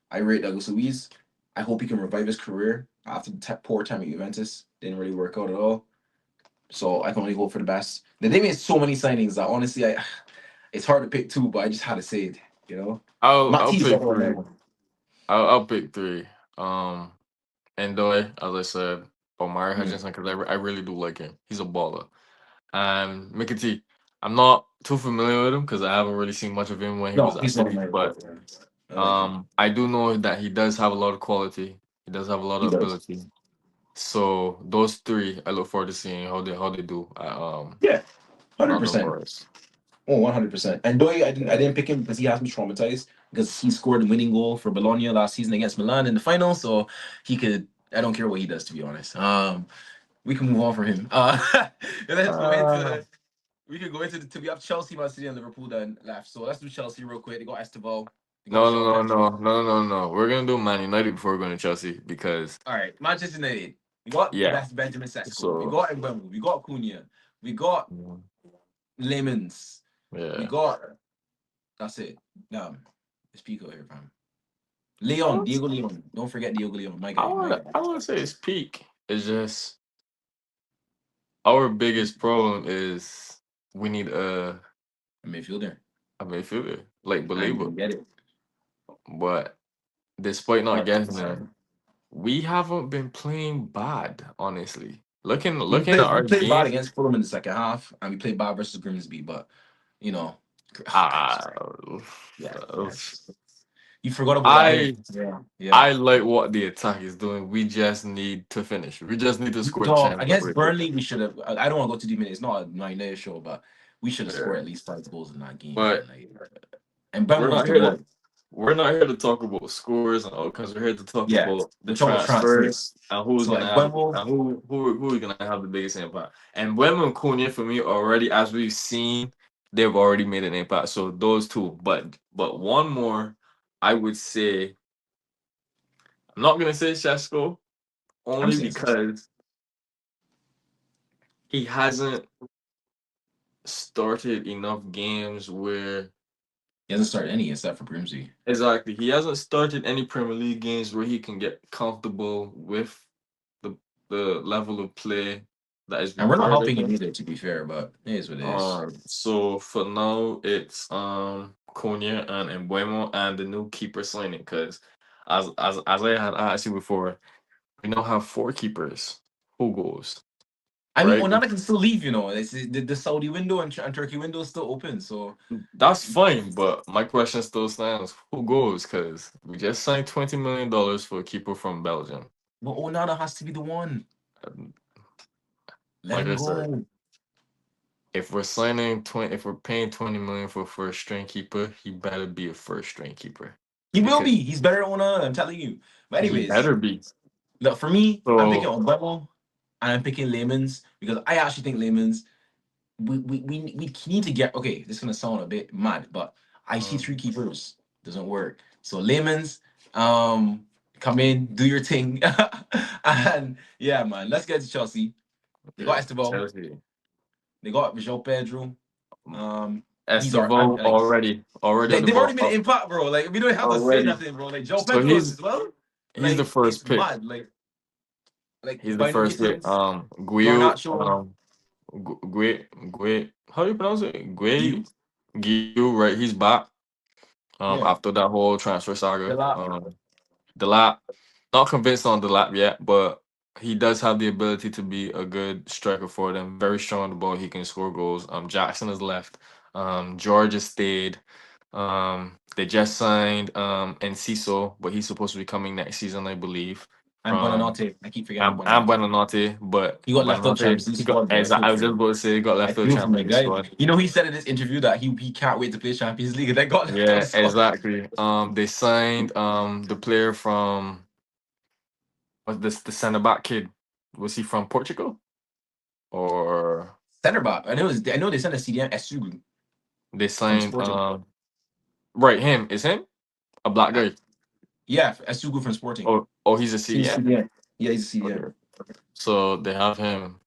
I rate Douglas Luiz. I hope he can revive his career after the poor time at Juventus. Didn't really work out at all. So I can only hope for the best. They made so many signings that honestly, I it's hard to pick two, but I just had to say it. You know, I'll Matisse is pick another three. one. I'll pick three. Um, Endoy, as I said, Omari Mm. Hutchinson because I really do like him. He's a baller. And McAtee, I'm not too familiar with him because I haven't really seen much of him when he was No, at he's one of City, my but favorites. I like him. I do know that he does have a lot of quality. He does have a lot He of does. ability. So those three, I look forward to seeing how they do at Yeah, hundred Nottingham percent. Forest. Oh, 100%. And Doy, I Yeah. didn't pick him because he has me traumatized because he scored the winning goal for Bologna last season against Milan in the final. So he could. I don't care what he does, to be honest. We can move on from him. Let's go Uh, into. We could go into we have Chelsea, Man City, and Liverpool then left. So let's do Chelsea real quick. They got Esteval. They got no, no, João no, Pedro. no, no, no, no, no. We're gonna do Man United before we're going to Chelsea because All right, Manchester United. We got yeah. Benjamin Sesko. We So got Mbemu. We got Cunha. We got mm, Lemons. We yeah. got. That's it. It's Pico here, fam. I Leon, would, Diego Leon. Don't forget Diego Leon. My guy, my guy. I would say it's peak. It's just our biggest problem is we need A midfielder. a midfielder like And Believer. you get it. But despite not getting there, 100%. we haven't been playing bad, honestly. We Looking at played our we played bad game, against Fulham in the second half, and we played bad versus Grimsby. But you know, I just uh, yeah, uh, yeah. You forgot about that header. I Yeah, yeah. I like what the attack is doing. We just need to finish. We just need to score Dog, chance against after chance. Burnley, we should have. I don't want to go too deep in it. It's not a 9 day show, but we should have scored Yeah. at least 5 goals in that game, man. But Like, and we're Ben was not the here to one. we're not here to talk about scores and outcomes. We're here to talk Yeah, about the we talk about transfers. transfers and who's So gonna and have Buemo, and who is gonna have the biggest impact. And Wem and Cunha for me already, as we've seen, they've already made an impact. So those two, but one more, I would say I'm not gonna say Shesko I'm only saying so. because he hasn't started enough games where He hasn't started any except for Grimsby. exactly he hasn't started any Premier League games where he can get comfortable with the the level of play that is And we're not required of helping him him. either, to be fair, but it is what it is. So for now it's Konya and Embuemo and the new keeper signing because as I had asked you before, we now have four keepers. Who goes? I mean, Right? Onana can still leave, you know. The Saudi window and Turkey window is still open. So, That's fine, but my question still stands. Who goes? Because we just signed $20 million for a keeper from Belgium. but Onana has to be the one. Um, Let Like him I said, go. if we're paying 20 million for a first string keeper, he better be a first string keeper. He will Because be. He's better than Onana, I'm telling you. But he anyways, better be. look, for me, I'm picking So Obama and I'm picking Layman's because I actually think Layman's we need to get okay, this is gonna sound a bit mad, but I see Um, three keepers. Doesn't work. So layman's, um, come in, do your thing, and yeah, man. Let's get to Chelsea. They got okay, Esteban. Chelsea. They got João Pedro. Um, He's our I'm Estevao like already on the they've already ball. made an impact, bro. Like we don't have to say Already. nothing, bro. Like João So Pedro as well. he's the Like it's first pick. mad. Like He's the Bino first pick. Gittins, Guiu, Garnacho, Gue, how do you pronounce it? Dio. Guiu, right? He's back. Yeah, After that whole transfer saga. Delap. Delap, not convinced on Delap yet, but he does have the ability to be a good striker for them. Very strong on the ball. He can score goals. Jackson has left. George has stayed. They just signed Enciso, but he's supposed to be coming next season, I believe. And From Buonanotte. I keep forgetting and Buonanotte. Buonanotte, but He got left out for Buonanotte Champions League he got squad, bro. I exactly. feel I was for just him. about to say he got I left out feel for my Champions League guy. squad. You know, he said in this interview that he can't wait to play Champions League, and then got left out the Yeah, squad. exactly. They signed the player from what's this the center back kid? Was he from Portugal or Center back. I know they sent a CDM Esugu they from signed Sporting. right him is him a black Uh, guy? yeah, Esugu from Sporting. Oh, he's a He's a CDM. CDM. Yeah, he's a CDM. Okay, so they have him.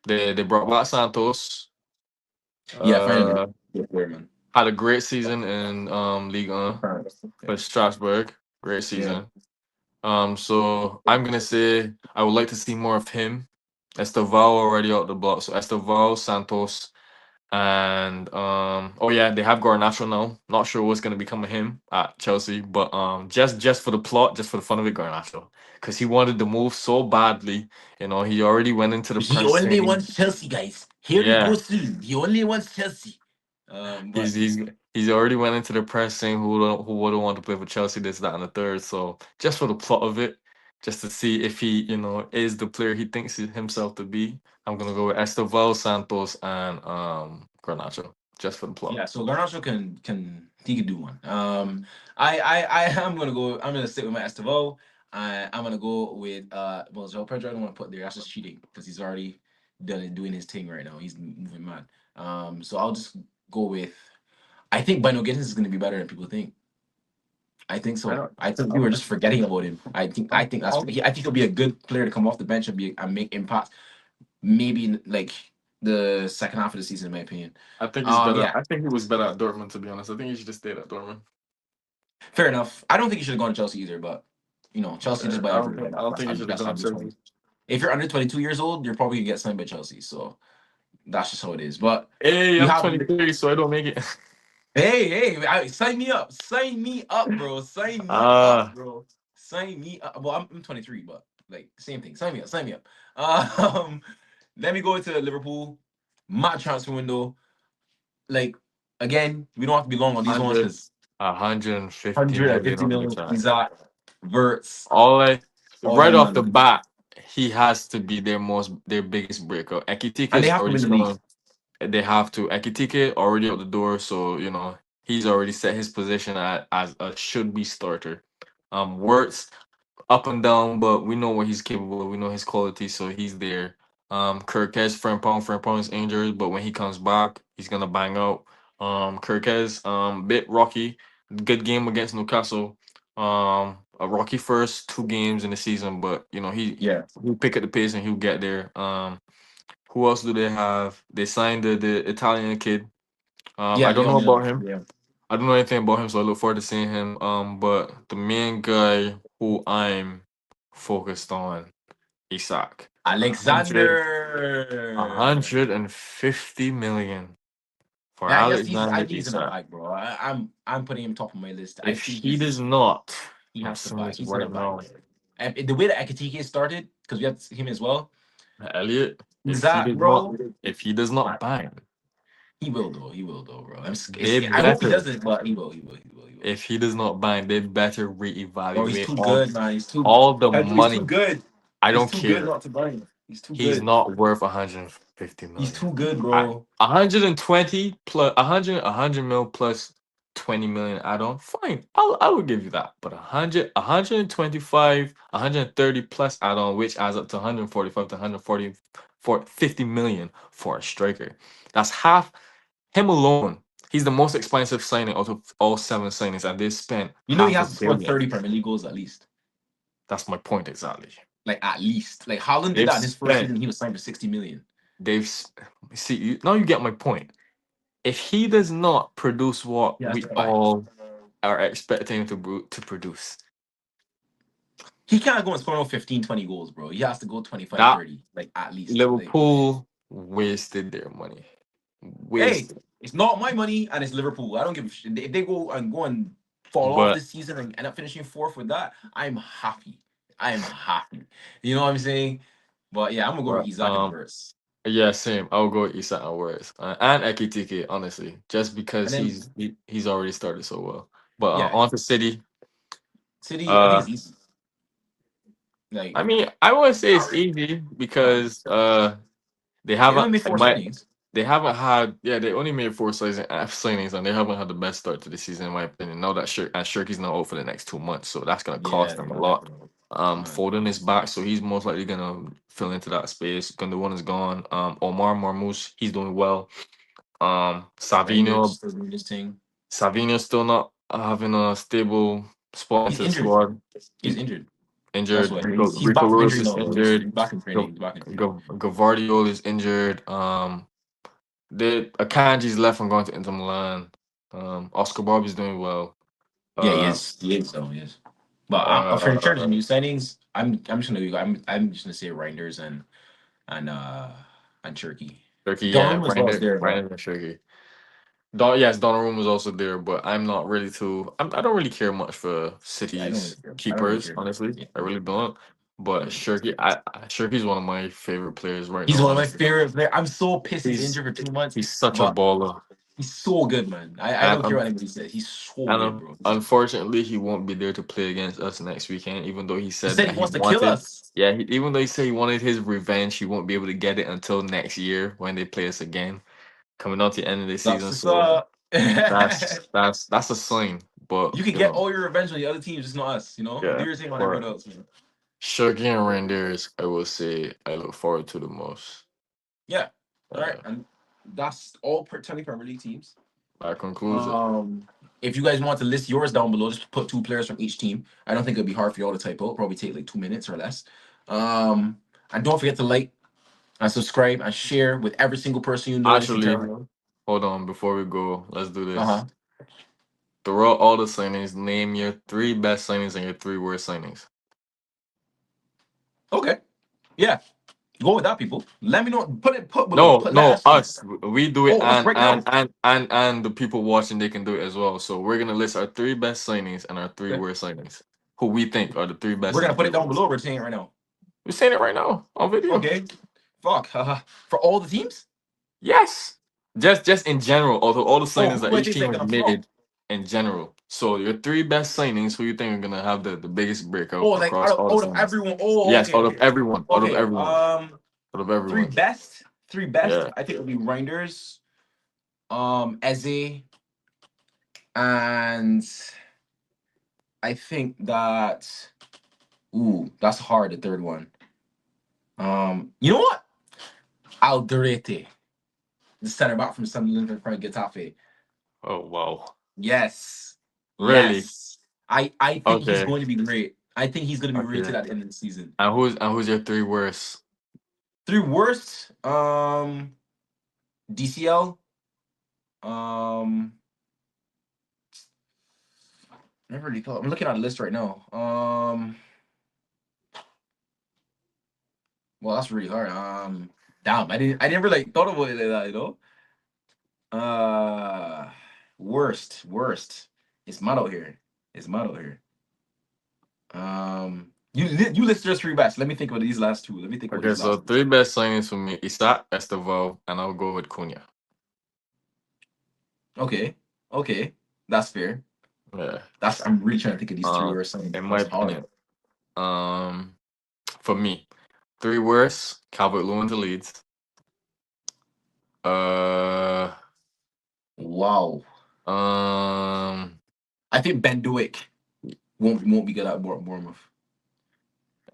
They brought back Santos. Yeah, finally. Uh, Yeah, player, man. had a great season in League One Yeah. for Strasbourg. Great Yeah. season. So I'm gonna say I would like to see more of him. Estevao already out the block. So Estevao, Santos, and oh yeah, they have Garnacho now. Not sure what's gonna become of him at Chelsea, but just for the plot, just for the fun of it, Garnacho. Because he wanted to move so badly. He already went into the He only pressing. wants Chelsea, guys. Here he Yeah, goes soon. He only wants Chelsea. He's But he's he's already went into the press saying who wouldn't want to play for Chelsea, this, that, and the third. So just for the plot of it, just to see if he, is the player he thinks himself to be, I'm gonna go with Estevao, Santos, and Garnacho. Just for the plot. yeah, so Garnacho he can do one. I am gonna go. I'm gonna stick with my Estevao. I'm gonna go with well, Joe Pedro. I don't want to put there. That's just cheating because he's already doing his thing right now. He's moving mad. So I'll just go with. I think Bino Gittins is gonna be better than people think. I think I so. don't, I think I we were don't, just forgetting about him. I think that's. I'll- I think he'll be a good player to come off the bench and make impact. Maybe like the second half of the season, in my opinion. I think he's better. Yeah, I think he was better at Dortmund, to be honest. I think he should have stayed at Dortmund. fair enough. I don't think he should have gone to Chelsea either, but Chelsea just buy I everyone. don't think he should have That's gone how to it is. Chelsea. If you're under 22 years old, you're probably gonna get signed by Chelsea. So that's just how it is. But Hey, we I'm have 23, so I don't make it. sign me up. Sign me up, bro. Sign me up, Ah, bro. Sign me up. Well, I'm 23, but like same thing. Sign me up. Sign me up. Um, let me go into Liverpool. My transfer window. Like again, we don't have to be long on these ones 100, because 150 million 150 on the million. chat. Isaac, Verts, All I all right them off the man. bat, he has to be their biggest breakout. Ekitike And they is have to already win the league. shown they have to. Ekitike already out the door, so he's already set his position as a should be starter. Words up and down, but we know what he's capable of. We know his quality, so he's there. Kirkez Frimpong is injured, but when he comes back, he's gonna bang out. Kirkez, bit rocky. Good game against Newcastle. A rocky first 2 games in the season, but Yeah. he'll pick up the pace and he'll get there. Who else do they have? They signed the Italian kid. I Yeah, don't Leon know Miller. about him. Yeah. I don't know anything about him, so I look forward to seeing him. But the main guy who I'm focused on, Isak. A hundred, a Alexander. hundred and fifty million for Yeah, yes, I Alexander think he's in a Isak. bag, bro. I'm putting him top of my list. I If think he does not, he I'm has to saying buy. this He's in a right bag. now, And the way that Ekitike started, because we had him as well. Elliot. Zach, bro. If he does not bang, He will though. He will though, bro. they I hope he better. doesn't, but he will. He will. He will. He will. If he does not bang, they better Bro, he's reevaluate too all good, man. all the He's too money. good. I He's don't too good care. not to buy him. He's too He's good. not worth 150 He's million. too good, I, bro. 120 plus 100 mil plus 20 million add-on. Fine. I will give you that. But 100, 125, 130 plus add-on, which adds up to 145 to 140 for 50 million for a striker. That's half him alone. He's the most expensive signing out of all seven signings, and they spent You know he half a has to score billion. 30 Premier League goals at least. That's my point exactly. Like at least. Like Haaland did They've that in his first spent. season. He was signed for 60 million. They've s- See now you get my point. If he does not produce what Yeah, that's we the fight. all are expecting him to produce, He can't go and score no 15, 20 goals, bro. He has to go 25, that 30. Like at least. Like, Liverpool wasted their money. hey, Wasted. it's not my money and it's Liverpool. I don't give a shit. If they go and fall off But this season and end up finishing fourth with that, I'm happy. I'm happy. You know what I'm saying? But yeah, I'm gonna go with but Isaac and Verts. yeah, same. I'll go Isak and Words and Ekitike, honestly, just And because then he's already started so well. But yeah, on to City. City, I think Uh, it's easy. Like I mean, I wouldn't say not it's really. easy No. because they They only haven't made four signings. they haven't had they only made four signings and they haven't had the best start to the season in my opinion. Now that Shirky's now out for the next 2 months, so that's gonna cost Yeah, them a mad, lot. bro. Mad. Foden is back, so he's most likely gonna fill into that space. Gundogan is gone. Omar Marmoush, he's doing well. Rangers Savino still doing this thing. Savino's still not having a stable spot He's into the injured. squad. He's He's injured. That's injured. why he's Rico back from Lewis injury is now, though. He's injured. back in training. He's back in training. Gavardiol is injured. The Akanji's left and going to Inter Milan. Oscar Bob is doing well. Yeah, he Uh, is. He is. So he is. But for in terms of uh, new signings, I'm just gonna go. I'm just gonna say Reinders and uh and Turkey. Turkey, yeah, Donnarumma as well as there, but Brandon and Turkey. Yes, Donnarumma was also there, but I'm not really too. I don't really care much for yeah, I don't really City's care. I don't really keepers, care. honestly. Yeah, I really nah, don't. I But don't really care. Shirky's one of my favorite players right He's now, one of my honestly. favorite players. I'm so pissed he's He's injured for 2 months, he's such a but baller, he's so good, man. I and don't care what anybody says. He's so and good, bro. unfortunately, he won't be there to play against us next weekend. Even though he He said said that he he wants to kill wanted, us. yeah, even though he said he wanted his revenge, he won't be able to get it until next year when they play us again, coming out to the end of the That's season. just So that's a sign. But you can get all your revenge on the other teams, just not us. You know, do yeah, your thing on but everyone else. Man. Shirky and Randers, I will say I look forward to the most. Yeah. All right, Uh, and that's all technically Premier League teams. that concludes it. Um, if you guys want to list yours down below, just put two players from each team. I don't think it'd be hard for y'all to type out. Probably take like 2 minutes or less. Um, and don't forget to like and subscribe and share with every single person you know in this entire Actually, world. hold on before we go. Let's do Uh this. huh. Throughout all the signings, name your three best signings and your three worst signings. Okay. Yeah. Go with that, people. Let me know. Put below. No, Put let no, us know. us. We do it, Oh, us right now. and the people watching they can do it as well. So we're gonna list our three best signings and our three Okay. worst signings. Who we think are the three best We're and gonna the put three it down worst. below. We're saying it right now. We're saying it right now on video. Okay. Fuck. For all the teams. Yes. Just in general, although all the Oh, signings who that do I each think team they're has gonna flop? made in general. So your three best signings, who you think are gonna have the biggest breakout Oh, like across all the out of signings? everyone. Oh, Yes, okay, okay, out of okay. everyone, out of Three everyone. best. Three best. Yeah. I think it'll be Reinders, Eze, and I think that. Ooh, that's hard. The third one. You know what? Alderete, the center back from Sunderland and from Getafe. Oh wow. Yes, Really? yes. I think he's Okay. going to be great. I think he's going to be rated Okay. at the end of the season. And who's your three worst? Three worst. DCL. Um, never really thought. I'm looking at a list right now. Well, that's really hard. Damn. I never like thought about it like that. You know. Worst. It's mad out here. It's mad out here. You list your three best. Let me think about these last two. Let me think about Okay, these so last three two. best signings for me: Isaac, Esteval, and I'll go with Cunha. Okay, okay, that's fair. Yeah. That's I'm really trying to think of these three Uh, worst signings. in my That's hard. opinion, um, for me, three worst: Calvert Lewin to Leeds. Uh, Wow. um, I think Ben Duick won't be good at Bournemouth.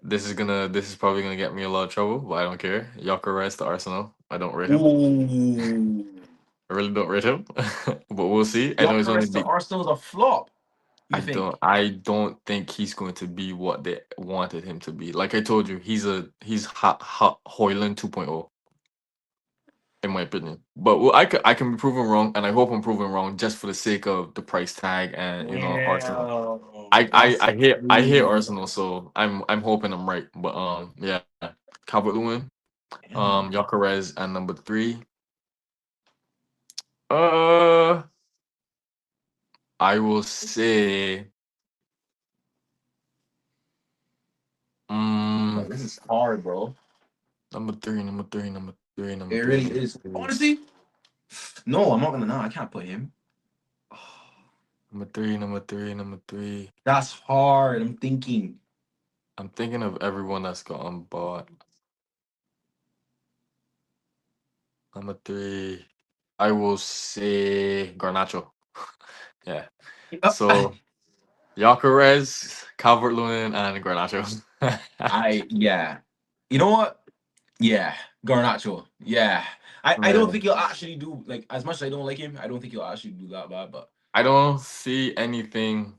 this is probably gonna get me a lot of trouble, but I don't care. Gyökeres to Arsenal. I don't rate him. Ooh. I really don't rate him, but we'll see. I know he's only Gyökeres to big. Arsenal is a flop. You think? I don't think he's going to be what they wanted him to be. Like I told you, he's hot Hoyland 2.0 in my opinion. But well, I can be proven wrong, and I hope I'm proven wrong just for the sake of the price tag and Arsenal. Well, that's I hate crazy. Arsenal, so I'm hoping I'm right. But yeah, Calvert Lewin, Damn. Gyökeres, and number three. Uh, I will say, Like, um, this is hard, bro. number three, number three, number three, number It three, really number is. three, Honestly, no, I'm not gonna. No, I can't put him. number three, number three, number three. That's hard. I'm thinking. I'm thinking of everyone that's gotten bought. Number three, I will say Garnacho. Yeah. Uh, So Gyökeres, Calvert Lewin, and Garnacho. yeah. You know what? Yeah, Garnacho. Yeah. I don't Yeah. think he'll actually do like as much as I don't like him. I don't think he'll actually do that bad. But I don't see anything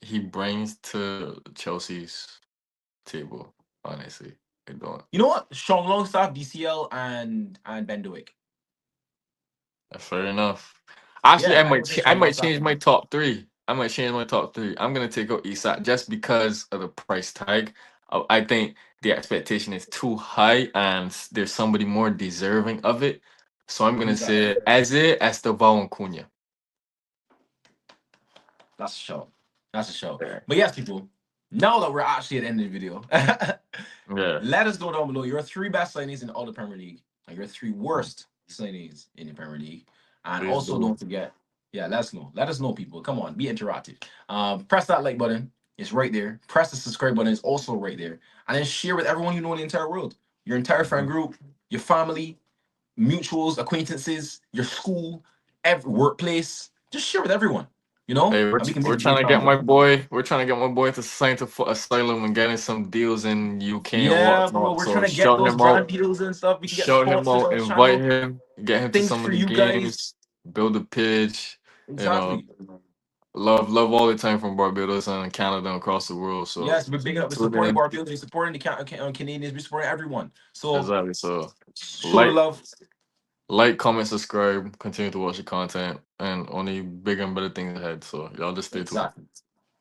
he brings to Chelsea's table. Honestly, I don't. you know what? Sean Longstaff, DCL, and Ben Doak. That's fair enough. Actually, Yeah, I would say I Sean might Longstaff change and my top three. I might change my top three. I'm gonna take out Isak just because of the price tag. I think the expectation is too high, and there's somebody more deserving of it. So I'm gonna who's that? say Eze, Esteval, and Cunha. That's a show. That's a show. Yeah. But yes, people. Now that we're actually at the end of the video, Yeah. let us know down below your three best signings in all the Premier League and your three Mm. worst signings in the Premier League. And Please also do. don't forget, yeah, let us know. Let us know, people. Come on, be interactive. Press that like button. It's right there. Press the subscribe button. It's also right there. And then share with everyone you know in the entire world. Your entire friend Mhm. group, your family, mutuals, acquaintances, your school, every workplace. Just share with everyone, Hey, and we can make we're a trying big to get family. my boy. We're trying to get my boy to sign to asylum and getting some deals in UK and Yeah, bro, whatnot. we're So trying to get shout those him brand out. deals and stuff. We can get Shout him sponsors out, on the invite channel. him, get him to Things some of for the you guys. games, build a pitch. You know, Exactly. love all the time from Barbados and Canada and across the world. So Yes, we're big up. We're tune supporting in. Barbados. We're supporting the Canadians. We're supporting everyone. So Exactly. So show the like, love. comment, subscribe, continue to watch the content, and only bigger and better things ahead. So y'all just stay tuned. Exactly.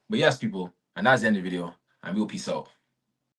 But yes, people, and that's the end of the video. And we'll peace out.